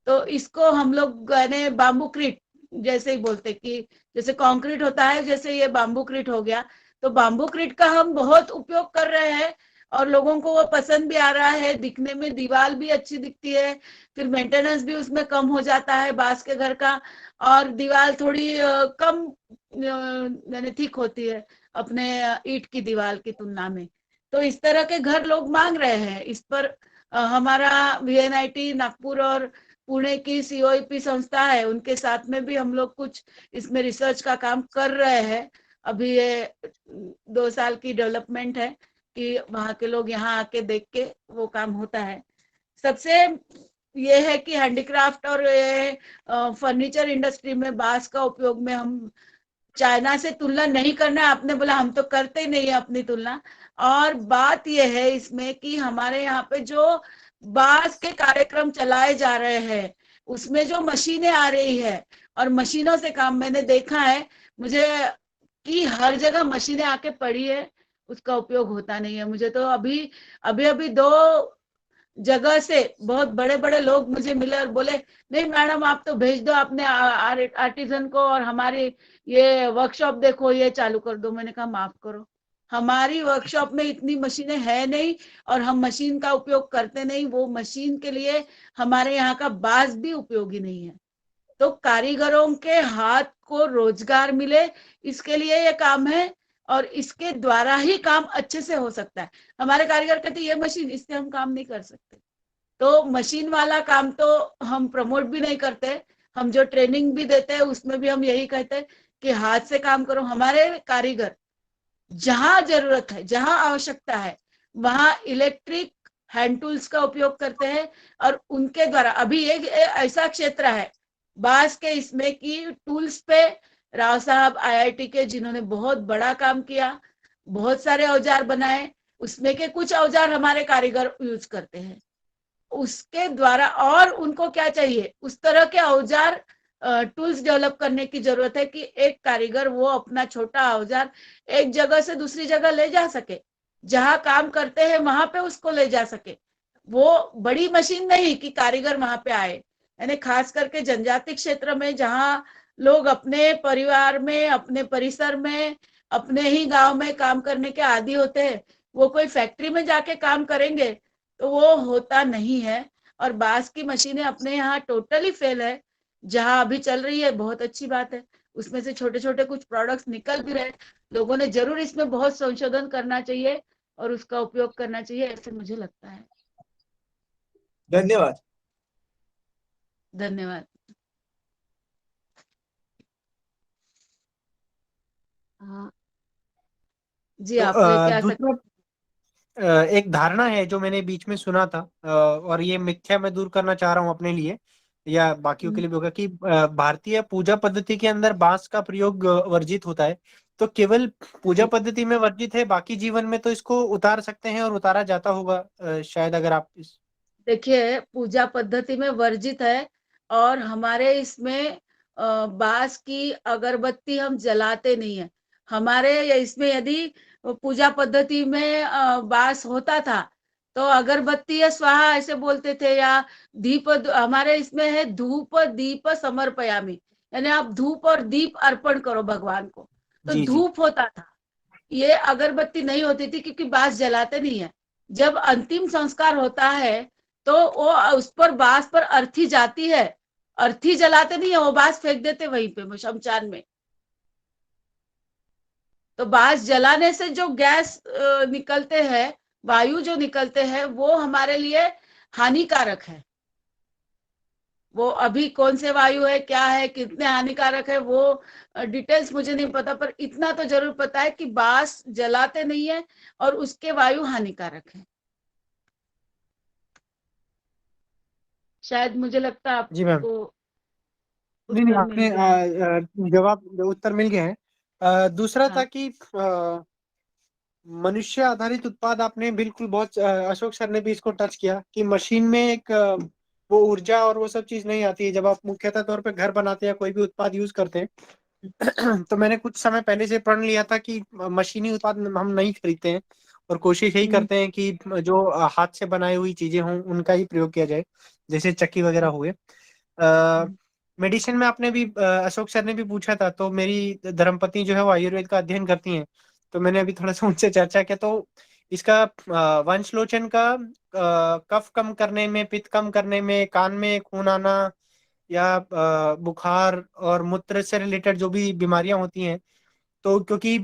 तो इसको हम लोग यानी बाम्बू क्रीट जैसे ही बोलते कि जैसे कंक्रीट होता है, जैसे ये बाम्बू क्रीट हो गया। तो बाम्बू क्रीट का हम बहुत उपयोग कर रहे हैं, और लोगों को वो पसंद भी आ रहा है। दिखने में दीवार भी अच्छी दिखती है, फिर मेंटेनेंस भी उसमें कम हो जाता है बांस के घर का, और दीवार थोड़ी कम यानी थिक होती है अपने ईंट की दीवार की तुलना में। तो इस तरह के घर लोग मांग रहे हैं। इस पर हमारा वीएनआईटी नागपुर और पुणे की सीओईपी संस्था है, उनके साथ में भी हम लोग कुछ इसमें रिसर्च का काम कर रहे हैं। अभी ये 2 साल की डेवलपमेंट है कि वहां के लोग यहाँ आके देख के वो काम होता है। सबसे ये है कि हैंडीक्राफ्ट और ये फर्नीचर इंडस्ट्री में बांस का उपयोग में हम चाइना से तुलना नहीं करना है। आपने बोला हम तो करते ही नहीं है अपनी तुलना। और बात यह है इसमें कि हमारे यहाँ पे जो बांस के कार्यक्रम चलाए जा रहे हैं, उसमें जो मशीनें आ रही है, और मशीनों से काम मैंने देखा है मुझे कि हर जगह मशीनें आके पड़ी है, उसका उपयोग होता नहीं है। मुझे तो अभी अभी अभी 2 जगह से बहुत बड़े बड़े लोग मुझे मिले और बोले नहीं मैडम आप तो भेज दो अपने आर्टिजन को, और हमारी ये वर्कशॉप देखो ये चालू कर दो। मैंने कहा माफ करो, हमारी वर्कशॉप में इतनी मशीनें है नहीं, और हम मशीन का उपयोग करते नहीं। वो मशीन के लिए हमारे यहाँ का बांस भी उपयोगी नहीं है। तो कारीगरों के हाथ को रोजगार मिले, इसके लिए ये काम है, और इसके द्वारा ही काम अच्छे से हो सकता है। हमारे कारीगर कहते ये मशीन, इससे हम काम नहीं कर सकते। तो मशीन वाला काम तो हम प्रमोट भी नहीं करते। हम जो ट्रेनिंग भी देते हैं उसमें भी हम यही कहते हैं कि हाथ से काम करो। हमारे कारीगर जहां जरूरत है, जहां आवश्यकता है, वहां इलेक्ट्रिक हैंड टूल्स का उपयोग करते हैं। और उनके द्वारा अभी एक ऐसा क्षेत्र है बांस के इसमें कि टूल्स पे राव साहब आईआईटी के, जिन्होंने बहुत बड़ा काम किया, बहुत सारे औजार बनाए, उसमें के कुछ औजार हमारे कारीगर यूज करते हैं उसके द्वारा। और उनको क्या चाहिए, उस तरह के औजार टूल्स डेवलप करने की जरूरत है कि एक कारीगर वो अपना छोटा औजार एक जगह से दूसरी जगह ले जा सके, जहां काम करते हैं वहां पे उसको ले जा सके। वो बड़ी मशीन नहीं कि कारीगर वहां पे आए। यानी खास करके जनजाति क्षेत्र में जहां लोग अपने परिवार में, अपने परिसर में, अपने ही गांव में काम करने के आदी होते हैं, वो कोई फैक्ट्री में जाके काम करेंगे तो वो होता नहीं है। और बांस की मशीनें अपने यहाँ टोटली फेल है। जहां अभी चल रही है बहुत अच्छी बात है, उसमें से छोटे छोटे कुछ प्रोडक्ट्स निकल भी रहे। लोगों ने जरूर इसमें बहुत संशोधन करना चाहिए और उसका उपयोग करना चाहिए, ऐसे मुझे लगता है। धन्यवाद। धन्यवाद। जी, तो आपने क्या दूसरा एक धारणा है जो मैंने बीच में सुना था, और ये मिथ्या मैं दूर करना चाह रहा हूँ अपने लिए या बाकियों के लिए भी होगा, कि भारतीय पूजा पद्धति के अंदर बांस का प्रयोग वर्जित होता है। तो केवल पूजा पद्धति में वर्जित है, बाकी जीवन में तो इसको उतार सकते हैं और उतारा जाता होगा शायद, अगर आप इस देखिए पूजा पद्धति में वर्जित है, और हमारे इसमें बांस की अगरबत्ती हम जलाते नहीं है। हमारे इसमें यदि पूजा पद्धति में बांस होता था तो अगरबत्ती या स्वाहा ऐसे बोलते थे, या दीप, हमारे इसमें है धूप दीप समर्पयामि, यानी आप धूप और दीप अर्पण करो भगवान को, तो जी जी। धूप होता था, ये अगरबत्ती नहीं होती थी क्योंकि बांस जलाते नहीं है। जब अंतिम संस्कार होता है तो वो उस पर बांस पर अर्थी जाती है, अर्थी जलाते नहीं है, वो बांस फेंक देते वहीं पे शमशान में। तो बांस जलाने से जो गैस निकलते हैं, वायु जो निकलते हैं, वो हमारे लिए हानिकारक है। वो अभी कौन से वायु है, क्या है, कितने हानिकारक है, वो डिटेल्स मुझे नहीं पता, पर इतना तो जरूर पता है कि बांस जलाते नहीं है और उसके वायु हानिकारक है। शायद मुझे लगता है जी मैम। आपको नहीं नहीं, उत्तर मिल आपने गया। जवाब उत्तर मिल गए हैं। दूसरा था हाँ। कि मनुष्य आधारित उत्पाद, आपने बिल्कुल बहुत अशोक सर ने भी इसको टच किया कि मशीन में एक वो ऊर्जा और वो सब चीज नहीं आती है जब आप मुख्यतः तौर पे घर बनाते हैं या कोई भी उत्पाद यूज करते हैं। तो मैंने कुछ समय पहले से पढ़ लिया था कि मशीनी उत्पाद हम नहीं खरीदते हैं और कोशिश यही करते हैं कि जो हाथ से बनाई हुई चीजें हों उनका ही प्रयोग किया जाए, जैसे चक्की वगैरह हुए। मेडिसिन में आपने भी अशोक सर ने भी पूछा था, तो मेरी धर्मपत्नी जो है वो आयुर्वेद का अध्ययन करती हैं, तो मैंने अभी थोड़ा सा उनसे चर्चा किया, तो इसका वंशलोचन का कफ कम करने में, पित्त कम करने में, कान में खून आना या बुखार और मूत्र से रिलेटेड जो भी बीमारियां होती हैं, तो क्योंकि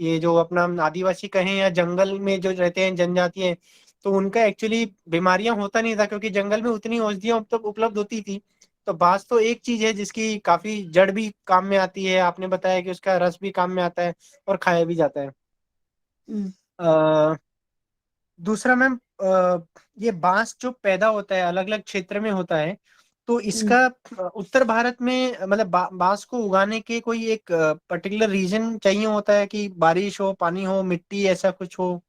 ये जो अपना आदिवासी कहें या जंगल में जो रहते हैं जनजाति हैं, तो उनका एक्चुअली बीमारियां होता नहीं था क्योंकि जंगल में उतनी औषधियां उपलब्ध होती थी। तो बांस तो एक चीज है जिसकी काफी जड़ भी काम में आती है, आपने बताया कि उसका रस भी काम में आता है और खाया भी जाता है। अ, दूसरा मैम, ये बांस जो पैदा होता है अलग अलग क्षेत्र में होता है, तो इसका उत्तर भारत में मतलब बांस को उगाने के कोई एक पर्टिकुलर रीजन चाहिए होता है कि बारिश हो, पानी हो, मिट्टी ऐसा कुछ हो?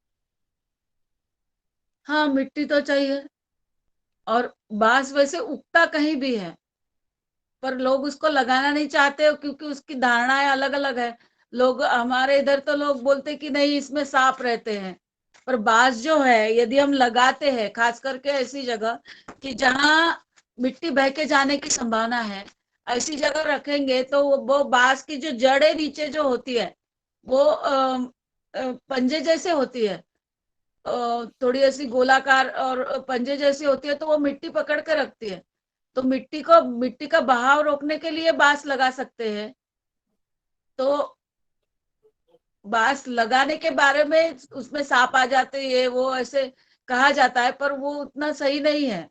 हाँ, मिट्टी तो चाहिए, और बांस वैसे उगता कहीं भी है, पर लोग उसको लगाना नहीं चाहते क्योंकि उसकी धारणाएं अलग अलग है। लोग हमारे इधर तो लोग बोलते कि नहीं इसमें सांप रहते हैं, पर बांस जो है यदि हम लगाते हैं, खास करके ऐसी जगह कि जहाँ मिट्टी बह के जाने की संभावना है, ऐसी जगह रखेंगे तो वो बांस की जो जड़ें नीचे जो होती है वो पंजे जैसे होती है, थोड़ी ऐसी गोलाकार और पंजे जैसी होती है, तो वो मिट्टी पकड़ के रखती है। तो मिट्टी का बहाव रोकने के लिए बांस लगा सकते हैं। तो बांस लगाने के बारे में उसमें सांप आ जाते हैं, वो ऐसे कहा जाता है, पर वो उतना सही नहीं है।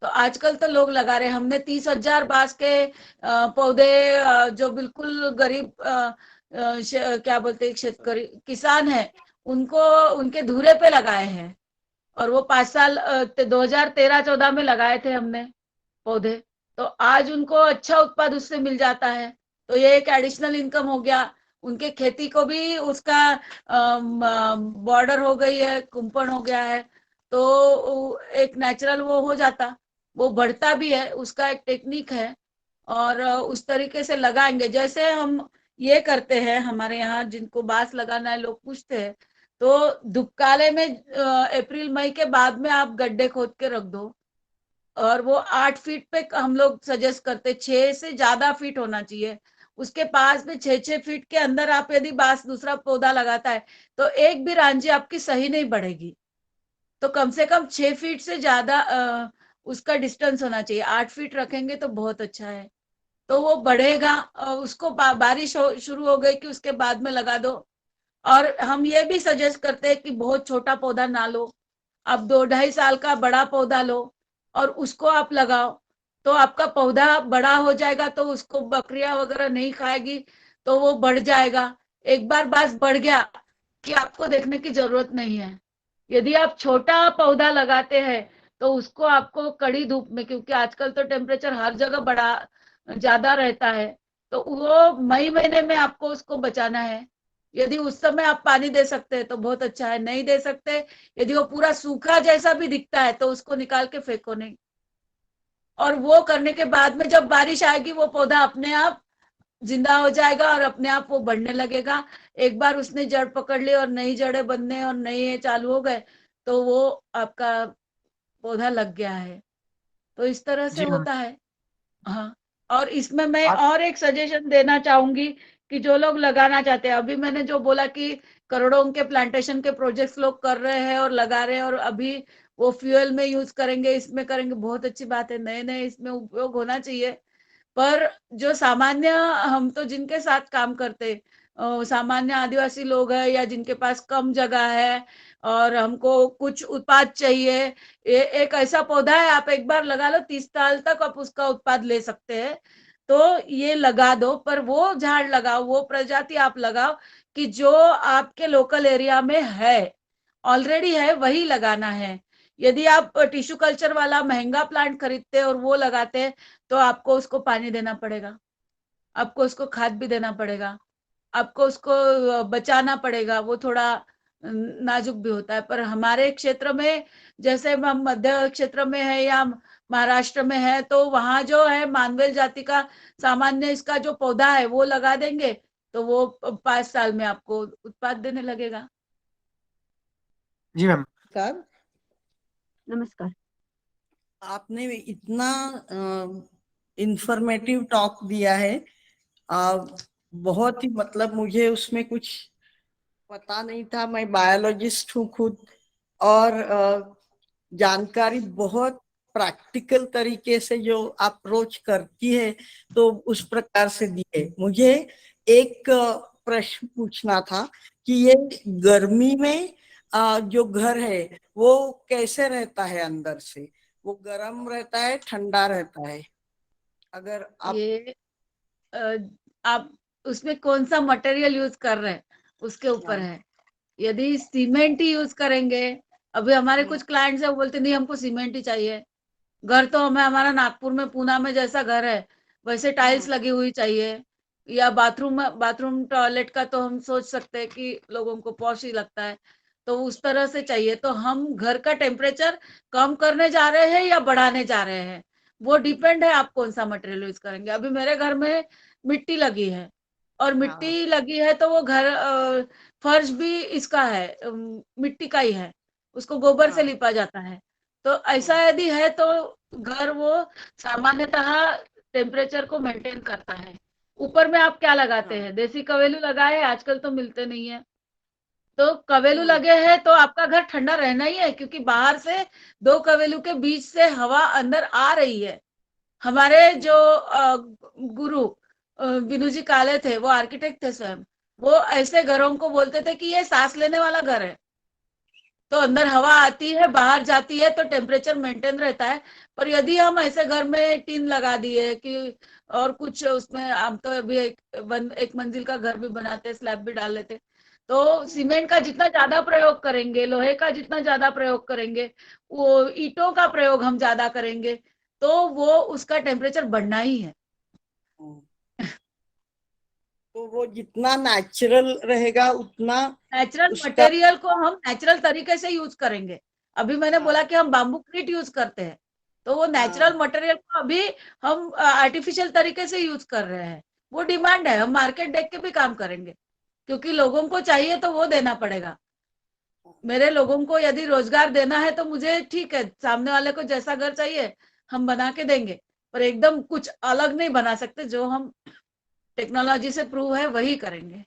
तो आजकल तो लोग लगा रहे हैं। हमने 30,000 बांस के पौधे, जो बिल्कुल गरीब क्या बोलते हैं, शेतकरी किसान है, उनको उनके धुरे पे लगाए हैं। और वो 5 साल 2013-14 में लगाए थे हमने पौधे, तो आज उनको अच्छा उत्पाद उससे मिल जाता है। तो ये एक एडिशनल इनकम हो गया, उनके खेती को भी उसका बॉर्डर हो गई है, कुंपण हो गया है, तो एक नेचुरल वो हो जाता, वो बढ़ता भी है, उसका एक टेक्निक है। और उस तरीके से लगाएंगे जैसे हम ये करते हैं हमारे यहाँ, जिनको बांस लगाना है लोग पूछते हैं, तो धुपकाले में अप्रैल मई के बाद में आप गड्ढे खोद के रख दो, और वो 8 फीट पे हम लोग सजेस्ट करते, 6 से ज्यादा फीट होना चाहिए। उसके पास में 6-6 फीट के अंदर आप यदि बांस दूसरा पौधा लगाता है तो एक भी रांझी आपकी सही नहीं बढ़ेगी। तो कम से कम 6 फीट से ज्यादा उसका डिस्टेंस होना चाहिए। 8 फीट रखेंगे तो बहुत अच्छा है, तो वो बढ़ेगा। उसको बारिश शुरू हो गई कि उसके बाद में लगा दो। और हम ये भी सजेस्ट करते हैं कि बहुत छोटा पौधा ना लो, आप 2-2.5 साल का बड़ा पौधा लो और उसको आप लगाओ, तो आपका पौधा बड़ा हो जाएगा, तो उसको बकरियां वगैरह नहीं खाएगी, तो वो बढ़ जाएगा। एक बार बांस बढ़ गया कि आपको देखने की जरूरत नहीं है। यदि आप छोटा पौधा लगाते हैं तो उसको आपको कड़ी धूप में, क्योंकि आजकल तो टेम्परेचर हर जगह बड़ा ज्यादा रहता है, तो वो मई महीने में आपको उसको बचाना है। यदि उस समय आप पानी दे सकते हैं तो बहुत अच्छा है, नहीं दे सकते, यदि वो पूरा सूखा जैसा भी दिखता है तो उसको निकाल के फेंको नहीं। और वो करने के बाद में जब बारिश आएगी वो पौधा अपने आप जिंदा हो जाएगा और अपने आप वो बढ़ने लगेगा। एक बार उसने जड़ पकड़ ली और नई जड़ें बनने और नए चालू हो गए तो वो आपका पौधा लग गया है। तो इस तरह से जी मैम। होता है। हाँ, और इसमें मैं आप और एक सजेशन देना चाहूंगी कि जो लोग लगाना चाहते हैं, अभी मैंने जो बोला कि करोड़ों के प्लांटेशन के प्रोजेक्ट्स लोग कर रहे हैं और लगा रहे हैं और अभी वो फ्यूल में यूज करेंगे, इसमें करेंगे, बहुत अच्छी बात है, नए नए इसमें उपयोग होना चाहिए। पर जो सामान्य, हम तो जिनके साथ काम करते, सामान्य आदिवासी लोग हैं या जिनके पास कम जगह है और हमको कुछ उत्पाद चाहिए, ये एक ऐसा पौधा है, आप एक बार लगा लो, 30 साल तक आप उसका उत्पाद ले सकते हैं। तो ये लगा दो, पर वो झाड़ लगाओ, वो प्रजाति आप लगाओ कि जो आपके लोकल एरिया में है, ऑलरेडी है, वही लगाना है। यदि आप टिश्यू कल्चर वाला महंगा प्लांट खरीदते हैं और वो लगाते हैं तो आपको उसको पानी देना पड़ेगा, आपको उसको खाद भी देना पड़ेगा, आपको उसको बचाना पड़ेगा, वो थोड़ा नाजुक भी होता है। पर हमारे क्षेत्र में, जैसे हम मध्य क्षेत्र में है या महाराष्ट्र में है, तो वहां जो है मानवेल जाति का सामान्य इसका जो पौधा है वो लगा देंगे तो वो 5 साल में आपको उत्पाद देने लगेगा। जी मैम। सर, नमस्कार। आपने इतना इंफॉर्मेटिव टॉक दिया है, बहुत ही, मतलब मुझे उसमें कुछ पता नहीं था। मैं बायोलॉजिस्ट हूँ खुद, और जानकारी बहुत प्रैक्टिकल तरीके से जो अप्रोच करती है तो उस प्रकार से दी है। मुझे एक प्रश्न पूछना था कि ये गर्मी में जो घर है वो कैसे रहता है, अंदर से वो गर्म रहता है, ठंडा रहता है? अगर आप ये अ, आप उसमें कौन सा मटेरियल यूज कर रहे हैं उसके ऊपर है। यदि सीमेंट ही यूज करेंगे, अभी हमारे कुछ क्लाइंट्स है वो बोलते नहीं हमको सीमेंट ही चाहिए, घर तो हमें हमारा नागपुर में, पूना में जैसा घर है वैसे टाइल्स लगी हुई चाहिए, या बाथरूम टॉयलेट का तो हम सोच सकते हैं कि लोगों को पॉश ही लगता है, तो उस तरह से चाहिए, तो हम घर का टेम्परेचर कम करने जा रहे हैं या बढ़ाने जा रहे हैं, वो डिपेंड है आप कौन सा मटेरियल यूज करेंगे। अभी मेरे घर में मिट्टी लगी है, और मिट्टी लगी है तो वो घर फर्श भी इसका है, मिट्टी का ही है, उसको गोबर से लिपा जाता है। तो ऐसा यदि है तो घर वो सामान्यतः टेम्परेचर को मेंटेन करता है। ऊपर में आप क्या लगाते हैं, देसी कवेलू लगाए, आजकल तो मिलते नहीं है, तो कवेलू लगे हैं तो आपका घर ठंडा रहना ही है, क्योंकि बाहर से दो कवेलू के बीच से हवा अंदर आ रही है। हमारे जो गुरु विनू जी काले थे, वो आर्किटेक्ट थे स्वयं, वो ऐसे घरों को बोलते थे कि ये सांस लेने वाला घर है, तो अंदर हवा आती है, बाहर जाती है, तो टेम्परेचर मेंटेन रहता है। पर यदि हम ऐसे घर में टीन लगा दिए कि और कुछ उसमें, हम तो अभी एक मंजिल का घर भी बनाते, स्लैब भी डाल लेते, तो सीमेंट का जितना ज्यादा प्रयोग करेंगे, लोहे का जितना ज्यादा प्रयोग करेंगे, वो ईंटों का प्रयोग हम ज्यादा करेंगे, तो वो उसका टेम्परेचर बढ़ना ही है। तो वो जितना नेचुरल रहेगा उतना नेचुरल उसका। मटेरियल को हम नेचुरल तरीके से यूज करेंगे। अभी मैंने बोला कि हम बाम्बू क्रीट यूज करते हैं, तो वो नेचुरल मटेरियल को अभी हम आर्टिफिशियल तरीके से यूज कर रहे हैं। वो डिमांड है, हम मार्केट देख के भी काम करेंगे, क्योंकि लोगों को चाहिए तो वो देना पड़ेगा। मेरे लोगों को यदि रोजगार देना है तो मुझे, ठीक है, सामने वाले को जैसा घर चाहिए हम बना के देंगे, पर एकदम कुछ अलग नहीं बना सकते, जो हम टेक्नोलॉजी से प्रूव है वही करेंगे।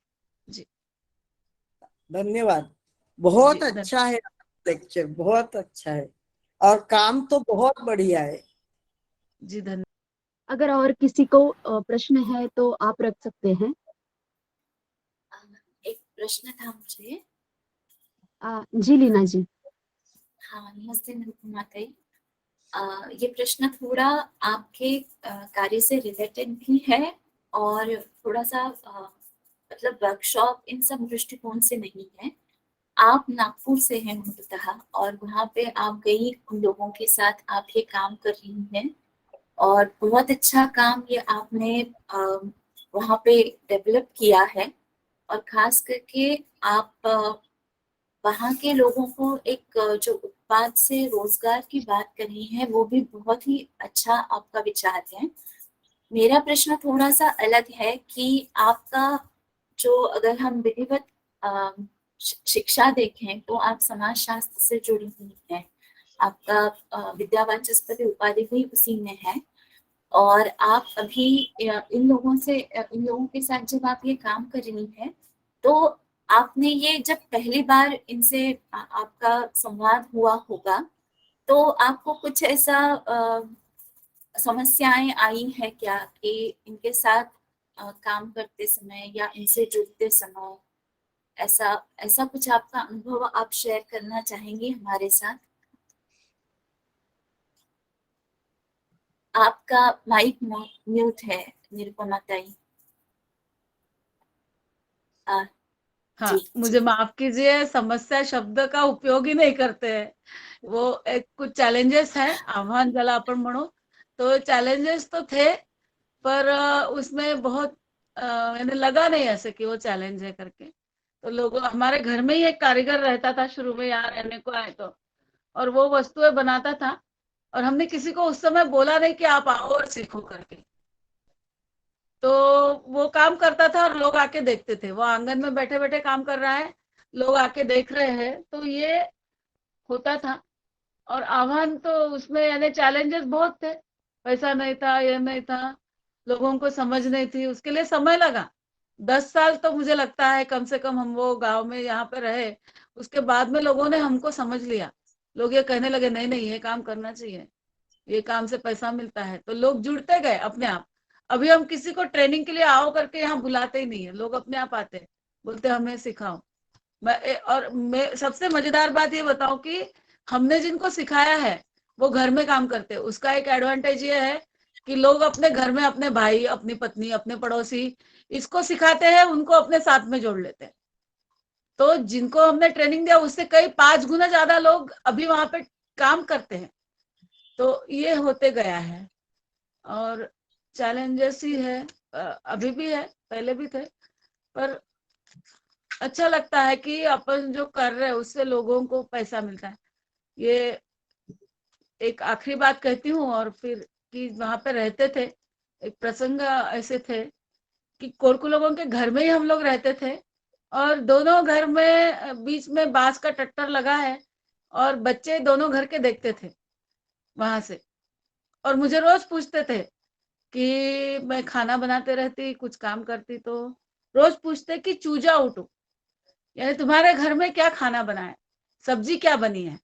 जी धन्यवाद, बहुत जी अच्छा है लेक्चर, बहुत अच्छा है, और काम तो बहुत बढ़िया है। जी धन्यवाद। अगर और किसी को प्रश्न है तो आप रख सकते हैं। एक प्रश्न था मुझे। जी लीना जी। हाँ, नमस्ते निरुपमा ताई। ये प्रश्न थोड़ा आपके कार्य से रिलेटेड भी है और थोड़ा सा मतलब वर्कशॉप इन सब दृष्टिकोण से नहीं है। आप नागपुर से हैं मूलतः, और वहाँ पे आप गई, उन लोगों के साथ आप ये काम कर रही हैं, और बहुत अच्छा काम ये आपने वहाँ पे डेवलप किया है। और खास करके आप वहाँ के लोगों को एक जो उत्पाद से रोजगार की बात करनी है, वो भी बहुत ही अच्छा आपका विचार है। मेरा प्रश्न थोड़ा सा अलग है कि आपका जो, अगर हम विधिवत शिक्षा देखें तो आप समाज शास्त्र से जुड़ी हुई हैं, आपका विद्या वाचस्पति उपाधि भी उसी में है, और आप अभी इन लोगों के साथ जब आप ये काम कर रही हैं, तो आपने ये जब पहली बार इनसे आपका संवाद हुआ होगा, तो आपको कुछ ऐसा समस्याएं आई हैं क्या कि इनके साथ काम करते समय या इनसे जुड़ते समय, ऐसा ऐसा कुछ आपका अनुभव आप शेयर करना चाहेंगे हमारे साथ? आपका माइक म्यूट है निरुपमा ताई। हाँ, जी मुझे माफ कीजिए, समस्या शब्द का उपयोग ही नहीं करते हैं। वो एक कुछ चॅलेंजेस है, आव्हान ज्याला आपण म्हणू, तो चॅलेंजेस तो थे, पर उसमें बहुत मैंने लगा नहीं ऐसे कि वो चैलेंज है करके। तो लोगों, हमारे घर में ही एक कारीगर रहता था शुरू में, यहाँ रहने को आए तो, और वो वस्तुएं बनाता था, और हमने किसी को उस समय बोला नहीं कि आप आओ और सीखो करके। तो वो काम करता था और लोग आके देखते थे, वो आंगन में बैठे बैठे काम कर रहा है, लोग आके देख रहे हैं, तो ये होता था। और आह्वान तो उसमें यानी चैलेंजेस बहुत थे, पैसा नहीं था, ये नहीं था, लोगों को समझ नहीं थी, उसके लिए समय लगा। 10 साल तो मुझे लगता है कम से कम हम वो गांव में यहाँ पे रहे, उसके बाद में लोगों ने हमको समझ लिया। लोग ये कहने लगे नहीं नहीं, ये काम करना चाहिए, ये काम से पैसा मिलता है, तो लोग जुड़ते गए अपने आप। अभी हम किसी को ट्रेनिंग के लिए आओ करके यहाँ बुलाते ही नहीं है, लोग अपने आप आते हैं, बोलते हमें सिखाओ। मैं सबसे मजेदार बात ये बताऊं कि हमने जिनको सिखाया है वो घर में काम करते हैं। उसका एक एडवांटेज ये है कि लोग अपने घर में अपने भाई, अपनी पत्नी, अपने पड़ोसी इसको सिखाते हैं, उनको अपने साथ में जोड़ लेते हैं। तो जिनको हमने ट्रेनिंग दिया उससे कई 5 गुना ज्यादा लोग अभी वहां पे काम करते हैं। तो ये होते गया है, और चैलेंजेस ही है, अभी भी है, पहले भी थे, पर अच्छा लगता है कि अपन जो कर रहे हैं उससे लोगों को पैसा मिलता है। ये एक आखिरी बात कहती हूँ, और फिर कि वहां पे रहते थे, एक प्रसंग ऐसे थे कि कोरकू लोगों के घर में ही हम लोग रहते थे, और दोनों घर में बीच में बांस का टट्टर लगा है, और बच्चे दोनों घर के देखते थे वहां से, और मुझे रोज पूछते थे कि मैं खाना बनाते रहती, कुछ काम करती, तो रोज पूछते कि चूजा उठू, यानी तुम्हारे घर में क्या खाना बना है, सब्जी क्या बनी है।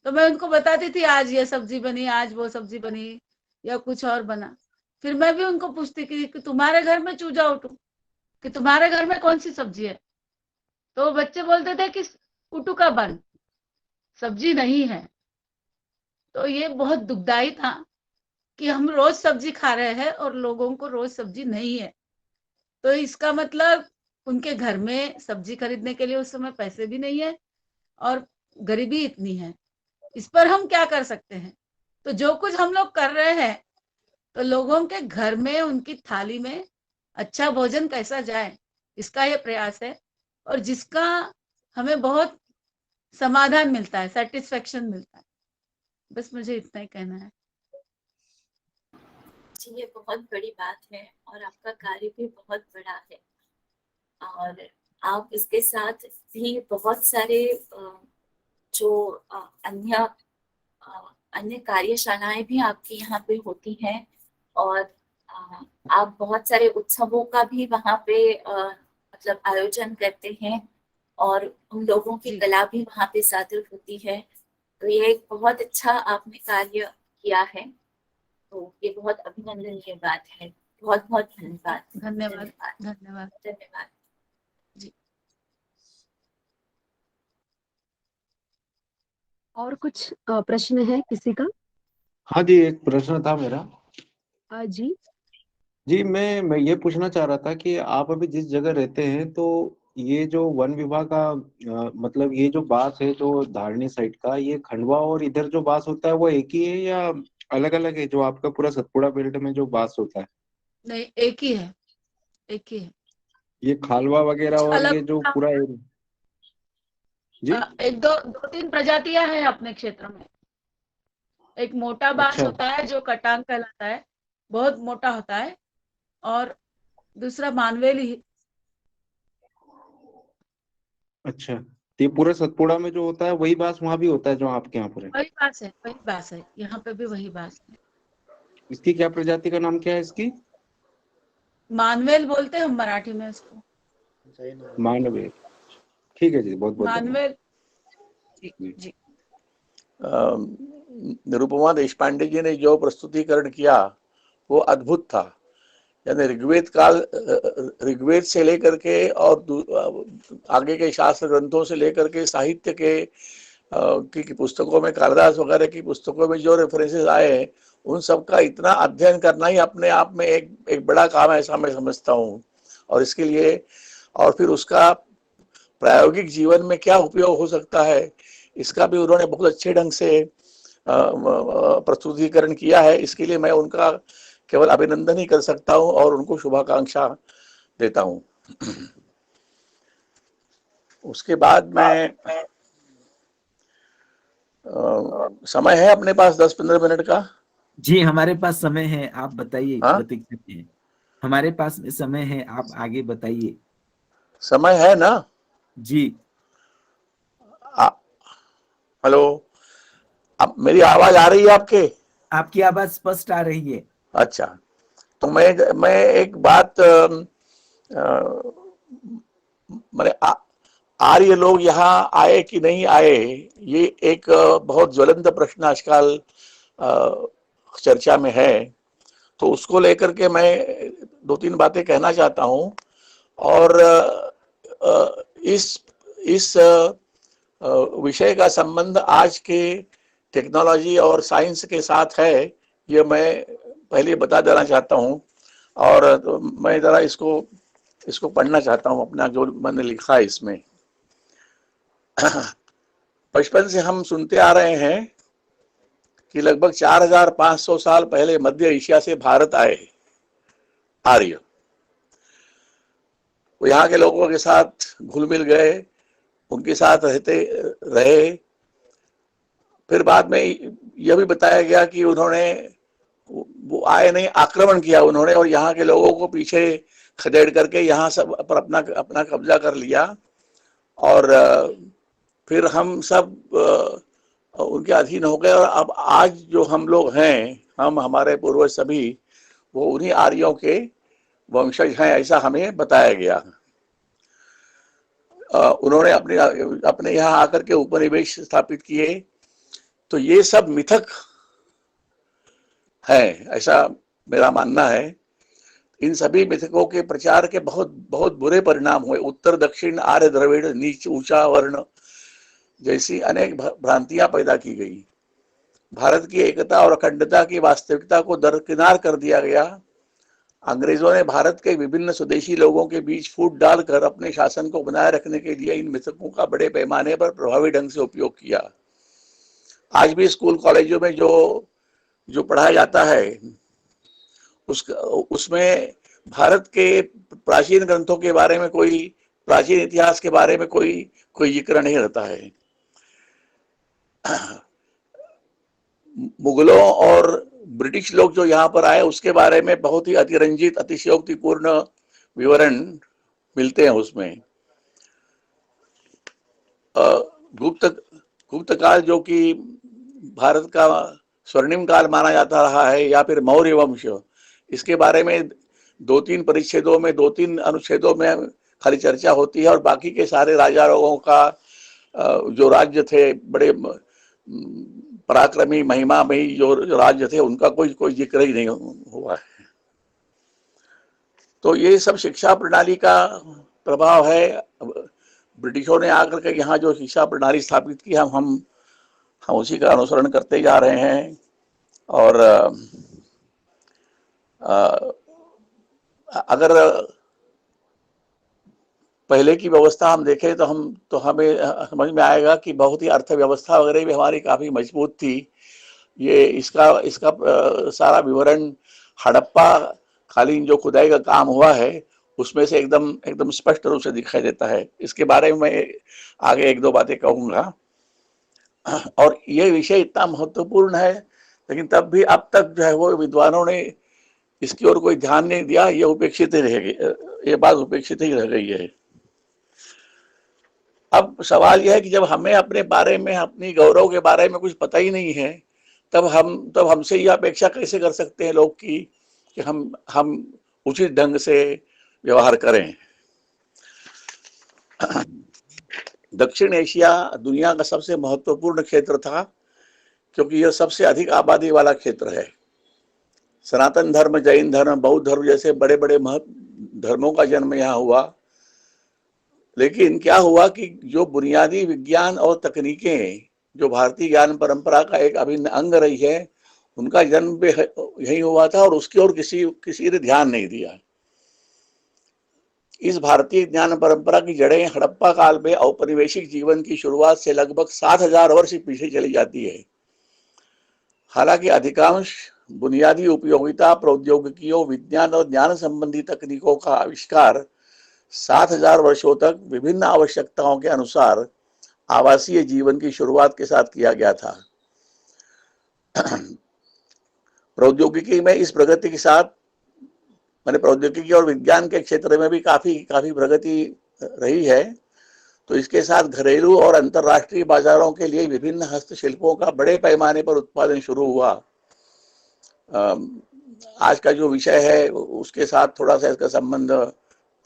तो मैं उनको बताती थी आज ये सब्जी बनी, आज वो सब्जी बनी, या कुछ और बना। फिर मैं भी उनको पूछती कि तुम्हारे घर में चूजा उठू, कि तुम्हारे घर में कौन सी सब्जी है। तो बच्चे बोलते थे कि उटू का बन, सब्जी नहीं है। तो ये बहुत दुखदाई था कि हम रोज सब्जी खा रहे हैं और लोगों को रोज सब्जी नहीं है। तो इसका मतलब उनके घर में सब्जी खरीदने के लिए उस समय पैसे भी नहीं है, और गरीबी इतनी है। इस पर हम क्या कर सकते हैं? तो जो कुछ हम लोग कर रहे हैं, तो लोगों के घर में उनकी थाली में अच्छा भोजन कैसा जाए, इसका ये प्रयास है, और जिसका हमें बहुत समाधान मिलता है, सेटिस्फेक्शन मिलता है। बस मुझे इतना ही कहना है। जी, ये बहुत बड़ी बात है और आपका कार्य भी बहुत बड़ा है, और आप इसके साथ भी बहुत सारे जो अन्य कार्यशालाएं भी आपके यहाँ पे होती हैं, और आप बहुत सारे उत्सवों का भी वहाँ पे मतलब आयोजन करते हैं, और उन लोगों की जी। कला भी वहाँ पे सादर होती है। तो ये एक बहुत अच्छा आपने कार्य किया है, तो ये बहुत अभिनंदनीय बात है। बहुत बहुत धन्यवाद। धन्यवाद, धन्यवाद। धन्यवाद। जी। और कुछ प्रश्न है किसी का? हाँ जी, एक प्रश्न था मेरा। जी जी, मैं ये पूछना चाह रहा था कि आप अभी जिस जगह रहते हैं, तो ये जो वन विभाग का मतलब ये जो बास है जो धारनी साइड का, ये खंडवा और इधर जो बास होता है वो एक ही है या अलग अलग है, जो आपका पूरा सतपुड़ा बेल्ट में जो बास होता है? नहीं, एक ही है, एक ही है। ये खालवा वगैरह कुछ और अलग ये जो पूरा जी? एक दो तीन प्रजातियां हैं अपने क्षेत्र में। एक मोटा बांस अच्छा। होता है जो कटांग कहलाता है, बहुत मोटा होता है, और दूसरा मानवेली। अच्छा, तो ये पूरा सतपुड़ा में जो होता है वही बांस वहां भी होता है जो आपके यहाँ पर है? वही बात है, वही बात है, यहाँ पे भी वही बात है। इसकी क्या प्रजाति का नाम क्या है इसकी? मानवेल बोलते हैं हम मराठी में उसको, मानवे। ठीक है जी, बहुत बहुत धन्यवाद। मानवेल। जी जी। निरुपमा देशपांडे जी ने जो प्रस्तुतिकरण किया वो अद्भुत था। यानी ऋग्वेद से लेकर के और आगे के शास्त्र ग्रंथों से लेकर के साहित्य के की पुस्तकों में, कालिदास वगैरह की पुस्तकों में जो रेफरेंसेस आए, उन सब का इतना अध्ययन करना ही अपने आप में एक बड़ा काम है, ऐसा मैं समझता हूँ। और इसके लिए, और फिर उसका प्रायोगिक जीवन में क्या उपयोग हो सकता है, इसका भी उन्होंने बहुत अच्छे ढंग से प्रस्तुतिकरण किया है। इसके लिए मैं उनका केवल अभिनंदन ही कर सकता हूं और उनको शुभकांक्षा देता हूं। उसके बाद में समय है अपने पास 10-15 मिनट का? जी हमारे पास समय है, आप बताइए। हाँ? प्रतीक्षा है, हमारे पास समय है, आप आगे बताइए। समय है ना? जी। हेलो, अब मेरी आवाज आ रही है आपके? आपकी आवाज स्पष्ट आ रही है। अच्छा, तो मैं एक बात मैंने आर्य लोग यहाँ आए कि नहीं आए, ये एक बहुत ज्वलंत प्रश्न आजकल चर्चा में है। तो उसको लेकर के मैं 2-3 बातें कहना चाहता हूँ। और इस विषय का संबंध आज के टेक्नोलॉजी और साइंस के साथ है, ये मैं पहले बता देना चाहता हूँ। और तो मैं जरा इसको पढ़ना चाहता हूँ, अपना जो मैंने लिखा है इसमें। बचपन से हम सुनते आ रहे हैं कि लगभग 4500 साल पहले मध्य एशिया से भारत आए आर्य। वो यहाँ के लोगों के साथ घुल मिल गए, उनके साथ रहते रहे। फिर बाद में यह भी बताया गया कि उन्होंने, वो आए नहीं, आक्रमण किया उन्होंने, और यहाँ के लोगों को पीछे खदेड़ करके यहाँ सब पर अपना कब्जा कर लिया। और फिर हम सब उनके अधीन हो गए। और अब आज जो हम लोग हैं, हमारे पूर्वज सभी, वो उन्हीं आर्यों के वंशज हैं, ऐसा हमें बताया गया। उन्होंने अपने यहाँ आकर के उपनिवेश स्थापित किए। तो ये सब मिथक है, ऐसा मेरा मानना है। इन सभी मिथकों के प्रचार के बहुत बहुत बुरे परिणाम हुए। उत्तर दक्षिण, आर्य द्रविड़, नीच ऊंचा वर्ण जैसी अनेक भ्रांतियां पैदा की गई। भारत की एकता और अखंडता की वास्तविकता को दरकिनार कर दिया गया। अंग्रेजों ने भारत के विभिन्न स्वदेशी लोगों के बीच फूट डालकर अपने शासन को बनाए रखने के लिए इन मिथकों का बड़े पैमाने पर प्रभावी ढंग से उपयोग किया। आज भी स्कूल कॉलेजों में जो पढ़ाया जाता है, उसमें भारत के प्राचीन ग्रंथों के बारे में, कोई प्राचीन इतिहास के बारे में कोई जिक्र नहीं रहता है। मुगलों और ब्रिटिश लोग जो यहाँ पर आए, उसके बारे में बहुत ही अतिरंजित, अतिशयोक्तिपूर्ण विवरण मिलते हैं उसमें। गुप्त काल, जो कि भारत का स्वर्णिम काल माना जाता रहा है, या फिर मौर्य वंश, इसके बारे में 2-3 परिच्छेदों में, 2-3 अनुच्छेदों में खाली चर्चा होती है। और बाकी के सारे राजा लोगों का जो राज्य थे, बड़े पराक्रमी महिमामयी जो राज्य थे, उनका कोई जिक्र ही नहीं हुआ है। तो ये सब शिक्षा प्रणाली का प्रभाव है। ब्रिटिशों ने आकर के यहाँ जो शिक्षा प्रणाली स्थापित की, हम उसी का अनुसरण करते जा रहे हैं। और अगर पहले की व्यवस्था हम देखें तो हमें समझ में आएगा कि बहुत ही अर्थव्यवस्था वगैरह भी हमारी काफी मजबूत थी। ये इसका सारा विवरण हड़प्पा कालीन जो खुदाई का काम हुआ है, उसमें से एकदम स्पष्ट रूप से दिखाई देता है। इसके बारे में मैं आगे 1-2 बातें कहूंगा। और ये विषय इतना महत्वपूर्ण है, लेकिन तब भी अब तक जो है वो विद्वानों ने इसकी ओर कोई ध्यान नहीं दिया, ये उपेक्षित ही रह गई, ये बात उपेक्षित ही रह गई है। अब सवाल यह है कि जब हमें अपने बारे में, अपनी गौरव के बारे में कुछ पता ही नहीं है, तब हमसे यह अपेक्षा कैसे कर सकते हैं लोग की कि हम उचित ढंग से व्यवहार करें। दक्षिण एशिया दुनिया का सबसे महत्वपूर्ण क्षेत्र था, क्योंकि यह सबसे अधिक आबादी वाला क्षेत्र है। सनातन धर्म, जैन धर्म, बौद्ध धर्म जैसे बड़े बड़े धर्मों का जन्म यहाँ हुआ। लेकिन क्या हुआ कि जो बुनियादी विज्ञान और तकनीकें जो भारतीय ज्ञान परंपरा का एक अभिन्न अंग रही है, उनका जन्म भी यही हुआ था और उसकी ओर किसी ने ध्यान नहीं दिया। इस भारतीय ज्ञान परंपरा की जड़ें हड़प्पा काल में औपनिवेशिक जीवन की शुरुआत से लगभग 7000 वर्ष पीछे चली जाती है। हालांकि अधिकांश बुनियादी उपयोगिता प्रौद्योगिकियों, विज्ञान और ज्ञान संबंधी तकनीकों का आविष्कार 7000 वर्षों तक विभिन्न आवश्यकताओं के अनुसार आवासीय जीवन की शुरुआत के साथ किया गया था। प्रौद्योगिकी में इस प्रगति के साथ, मैंने प्रौद्योगिकी और विज्ञान के क्षेत्र में भी काफी प्रगति रही है, तो इसके साथ घरेलू और अंतर्राष्ट्रीय बाजारों के लिए विभिन्न हस्तशिल्पों का बड़े पैमाने पर उत्पादन शुरू हुआ। आज का जो विषय है उसके साथ थोड़ा सा इसका संबंध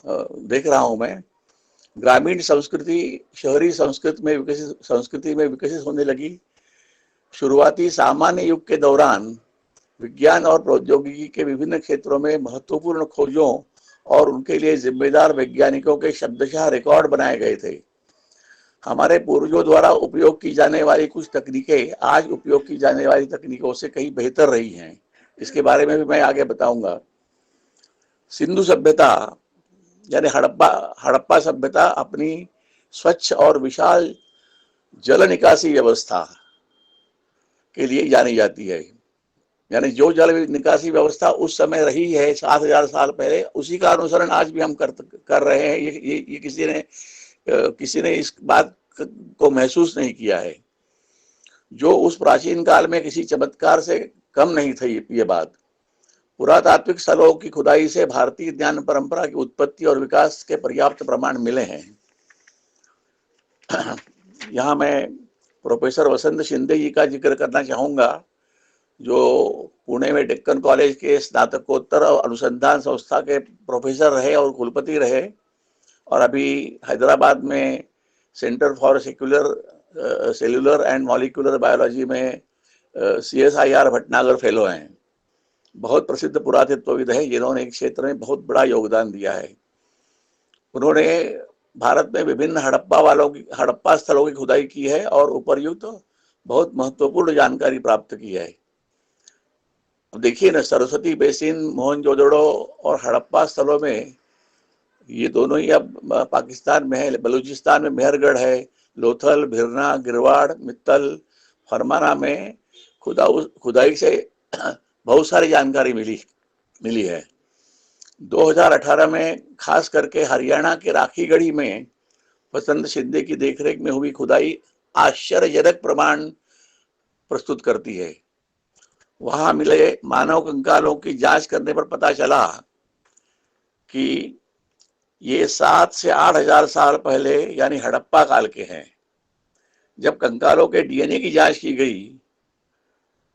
देख रहा हूं मैं। ग्रामीण संस्कृति शहरी संस्कृति में विकसित होने लगी। शुरुआती सामान्य युग के दौरान विज्ञान और प्रौद्योगिकी के विभिन्न क्षेत्रों में महत्वपूर्ण खोजों और उनके लिए जिम्मेदार वैज्ञानिकों के शब्दशः रिकॉर्ड बनाए गए थे। हमारे पूर्वजों द्वारा उपयोग की जाने वाली कुछ तकनीकें आज उपयोग की जाने वाली तकनीकों से कहीं बेहतर रही हैं। इसके बारे में भी मैं आगे बताऊंगा। सिंधु सभ्यता यानी हड़प्पा सभ्यता अपनी स्वच्छ और विशाल जल निकासी व्यवस्था के लिए जानी जाती है। यानी जो जल निकासी व्यवस्था उस समय रही है 7000 साल पहले, उसी का अनुसरण आज भी हम कर रहे हैं। ये किसी ने इस बात को महसूस नहीं किया है, जो उस प्राचीन काल में किसी चमत्कार से कम नहीं थी। ये बात पुरातात्विक स्थलों की खुदाई से भारतीय ज्ञान परंपरा की उत्पत्ति और विकास के पर्याप्त प्रमाण मिले हैं। यहाँ मैं प्रोफेसर वसंत शिंदे जी का जिक्र करना चाहूंगा, जो पुणे में डेक्कन कॉलेज के स्नातकोत्तर और अनुसंधान संस्था के प्रोफेसर रहे और कुलपति रहे, और अभी हैदराबाद में centre for cellular and molecular biology में CSIR भटनागर फेलो हैं। बहुत प्रसिद्ध पुरातत्वविद है, जिन्होंने एक क्षेत्र में बहुत बड़ा योगदान दिया है। उन्होंने भारत में विभिन्न हड़प्पा स्थलों की खुदाई की है और उपर्युक्त बहुत महत्वपूर्ण जानकारी प्राप्त की है। अब देखिए ना, सरस्वती बेसिन, मोहनजोदड़ो और हड़प्पा स्थलों में ये दोनों ही अब पाकिस्तान में है। बलूचिस्तान में मेहरगढ़ है, लोथल, भिरना, गिरवाड़, मित्तल, फरमाना में खुदाई से बहुत सारी जानकारी मिली है। 2018 में खास करके हरियाणा के राखीगढ़ी में वसंत शिंदे की देखरेख में हुई खुदाई आश्चर्यजनक प्रमाण प्रस्तुत करती है। वहां मिले मानव कंकालों की जांच करने पर पता चला कि ये 7 से 8000 साल पहले यानी हड़प्पा काल के हैं। जब कंकालों के DNA की जांच की गई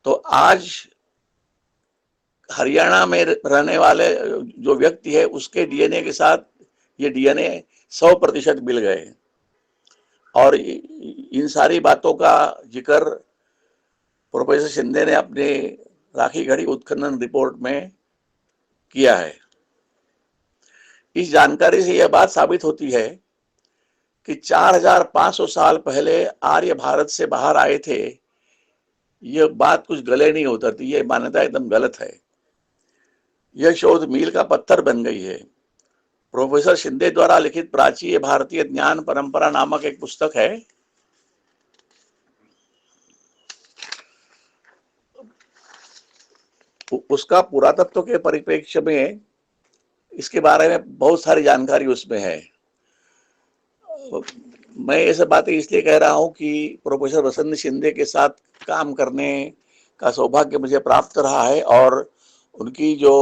तो आज हरियाणा में रहने वाले जो व्यक्ति है उसके DNA के साथ ये DNA 100% मिल गए। और इन सारी बातों का जिक्र प्रोफेसर शिंदे ने अपने राखीगढ़ी उत्खनन रिपोर्ट में किया है। इस जानकारी से यह बात साबित होती है कि 4500 साल पहले आर्य भारत से बाहर आए थे। यह बात कुछ गले नहीं उतरती, यह मान्यता एकदम गलत है। यह शोध मील का पत्थर बन गई है। प्रोफेसर शिंदे द्वारा लिखित प्राचीन भारतीय ज्ञान परंपरा नामक एक पुस्तक है। उसका पुरातत्व के परिप्रेक्ष्य में इसके बारे में बहुत सारी जानकारी उसमें है। मैं ये सब बातें इसलिए कह रहा हूं कि प्रोफेसर वसंत शिंदे के साथ काम करने का सौभाग्य मुझे प्राप्त रहा है और उनकी जो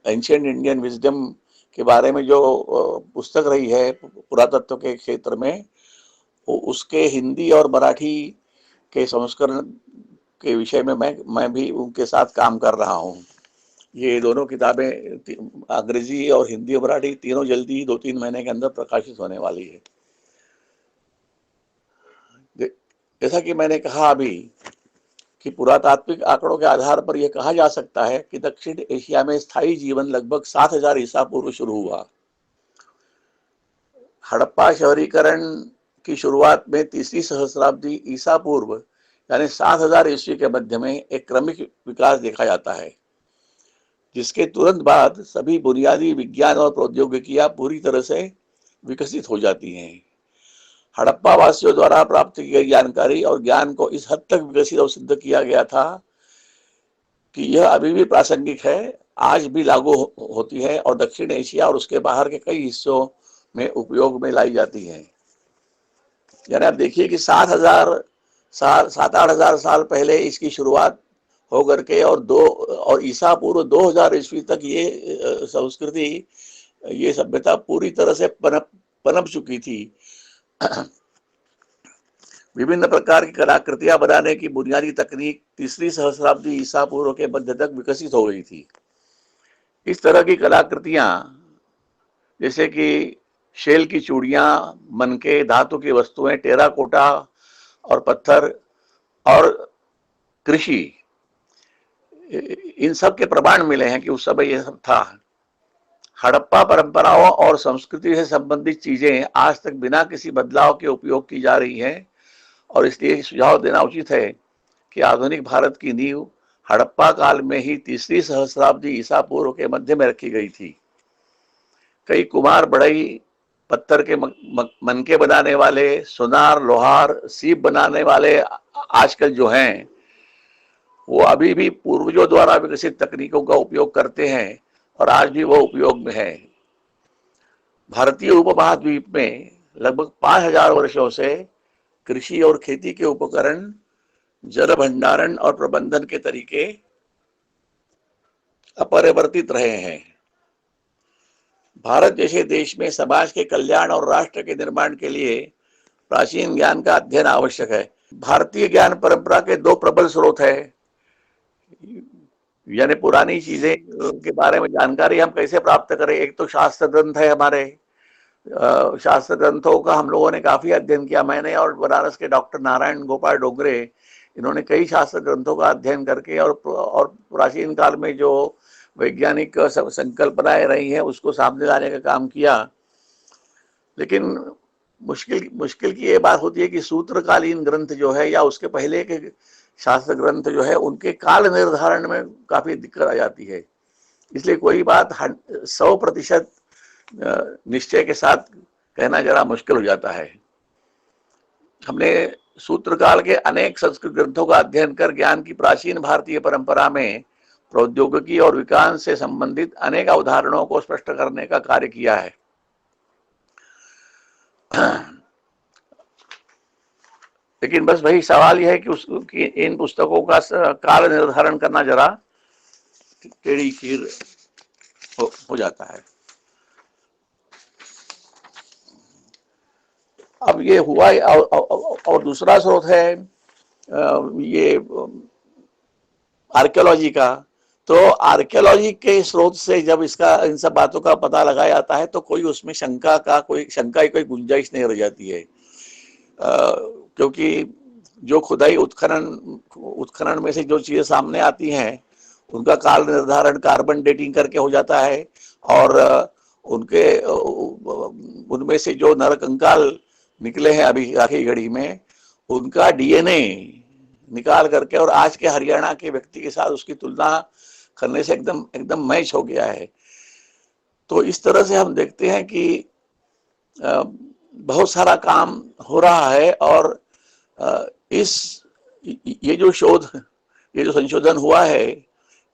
एंशिएंट इंडियन विजडम के बारे में जो पुस्तक रही है पुरातत्व के क्षेत्र में, उसके हिंदी और मराठी के संस्करण के विषय में मैं भी उनके साथ काम कर रहा हूँ। ये दोनों किताबें अंग्रेजी और हिंदी और मराठी तीनों जल्दी 2-3 महीने के अंदर प्रकाशित होने वाली है। जैसा कि मैंने कहा अभी कि पुरातात्विक आंकड़ों के आधार पर यह कहा जा सकता है कि दक्षिण एशिया में स्थायी जीवन लगभग 7000 ईसा पूर्व शुरू हुआ। हड़प्पा शहरीकरण की शुरुआत में तीसरी सहस्राब्दी ईसा पूर्व यानी 7000 ईस्वी के मध्य में एक क्रमिक विकास देखा जाता है, जिसके तुरंत बाद सभी बुनियादी विज्ञान और प्रौद्योगिकियां पूरी तरह से विकसित हो जाती हैं। हड़प्पा वासियों द्वारा प्राप्त की गई जानकारी और ज्ञान को इस हद तक विकसित और सिद्ध किया गया था कि यह अभी भी प्रासंगिक है, आज भी लागू होती है और दक्षिण एशिया और उसके बाहर के कई हिस्सों में उपयोग में लाई जाती है। यानी आप देखिए कि 7-8 हजार साल पहले इसकी शुरुआत होकर के और ईसा पूर्व 2000 ईस्वी तक ये संस्कृति, ये सभ्यता पूरी तरह से पनप चुकी थी। विभिन्न प्रकार की कलाकृतियां बनाने की बुनियादी तकनीक तीसरी सहस्राब्दी ईसा पूर्व के मध्य तक विकसित हो गई थी। इस तरह की कलाकृतियां जैसे कि शेल की चूड़ियां, मनके, धातु की वस्तुएं, टेराकोटा और पत्थर और कृषि, इन सब के प्रमाण मिले हैं कि उस समय यह सब था। हड़प्पा परंपराओं और संस्कृति से संबंधित चीजें आज तक बिना किसी बदलाव के उपयोग की जा रही हैं और इसलिए सुझाव देना उचित है कि आधुनिक भारत की नींव हड़प्पा काल में ही तीसरी सहस्राब्दी ईसा पूर्व के मध्य में रखी गई थी। कई कुम्हार बढ़ई, पत्थर के मनके बनाने वाले, सुनार, लोहार, सीप बनाने वाले आजकल जो हैं वो अभी भी पूर्वजों द्वारा विकसित तकनीकों का उपयोग करते हैं और आज भी वो उपयोग में है। भारतीय उपमहाद्वीप में लगभग 5000 वर्षों से कृषि और खेती के उपकरण, जल भंडारण और प्रबंधन के तरीके अपरिवर्तित रहे हैं। भारत जैसे देश में समाज के कल्याण और राष्ट्र के निर्माण के लिए प्राचीन ज्ञान का अध्ययन आवश्यक है। भारतीय ज्ञान परंपरा के 2 प्रबल स्रोत है, यानी पुरानी चीजें के बारे में जानकारी हम कैसे प्राप्त करें। एक तो शास्त्र ग्रंथ है, हमारे शास्त्र ग्रंथों का हम लोगों ने काफी अध्ययन किया। मैंने और बनारस के डॉक्टर नारायण गोपाल डोगरे, इन्होंने कई शास्त्र ग्रंथों का अध्ययन करके और प्राचीन काल में जो वैज्ञानिक संकल्पनाएं रही हैं उसको सामने लाने का काम किया। लेकिन मुश्किल की ये बात होती है कि सूत्रकालीन ग्रंथ जो है या उसके पहले के शास्त्र ग्रंथ जो है उनके काल निर्धारण में काफी दिक्कत आ जाती है। इसलिए कोई बात 100% निश्चय के साथ कहना जरा मुश्किल हो जाता है। हमने सूत्रकाल के अनेक संस्कृत ग्रंथों का अध्ययन कर ज्ञान की प्राचीन भारतीय परंपरा में प्रौद्योगिकी और विकास से संबंधित अनेक उदाहरणों को स्पष्ट करने का कार्य किया है। लेकिन बस वही सवाल यह है कि इन पुस्तकों का काल निर्धारण करना जरा टेढ़ी खीर हो जाता है। अब ये हुआ और दूसरा स्रोत है ये आर्कियोलॉजी का। तो आर्कियोलॉजी के स्रोत से जब इन सब बातों का पता लगाया जाता है तो कोई उसमें शंका की कोई गुंजाइश नहीं रह जाती है, क्योंकि जो खुदाई उत्खनन में से जो चीजें सामने आती हैं उनका काल निर्धारण कार्बन डेटिंग करके हो जाता है और उनमें से जो नरकंकाल निकले हैं अभी आखिरी घड़ी में, उनका डीएनए निकाल करके और आज के हरियाणा के व्यक्ति के साथ उसकी तुलना करने से एकदम मैच हो गया है। तो इस तरह से हम देखते हैं कि बहुत सारा काम हो रहा है और ये जो संशोधन हुआ है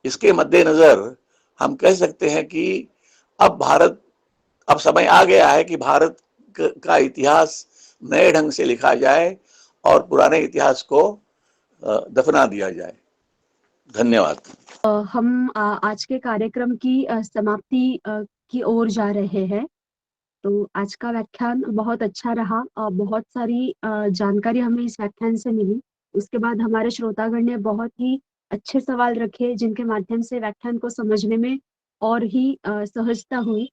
इसके मद्देनजर हम कह सकते हैं कि अब समय आ गया है कि भारत का इतिहास नए ढंग से लिखा जाए और पुराने इतिहास को दफना दिया जाए। धन्यवाद। हम आज के कार्यक्रम की समाप्ति की ओर जा रहे हैं। तो आज का व्याख्यान बहुत अच्छा रहा और बहुत सारी जानकारी हमें इस व्याख्यान से मिली। उसके बाद हमारे श्रोतागण ने बहुत ही अच्छे सवाल रखे जिनके माध्यम से व्याख्यान को समझने में और ही सहजता हुई।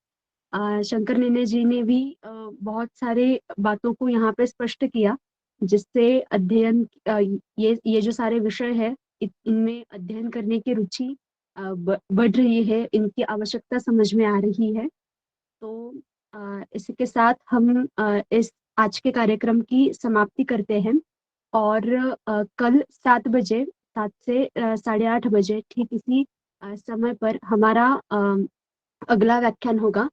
शंकर नेने जी ने भी बहुत सारे बातों को यहाँ पे स्पष्ट किया जिससे अध्ययन ये जो सारे विषय है इनमें अध्ययन करने की रुचि बढ़ रही है, इनकी आवश्यकता समझ में आ रही है। तो इसके साथ हम इस आज के कार्यक्रम की समाप्ति करते हैं और कल 7 से 8:30 बजे ठीक इसी समय पर हमारा अगला व्याख्यान होगा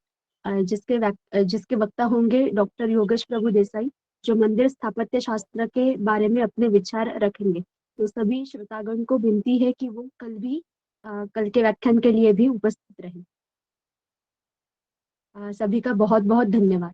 जिसके वक्ता होंगे डॉक्टर योगेश प्रभु देसाई जो मंदिर स्थापत्य शास्त्र के बारे में अपने विचार रखेंगे। तो सभी श्रोतागण को विनती है कि वो कल के व्याख्यान के लिए भी उपस्थित रहें। सभी का बहुत बहुत धन्यवाद।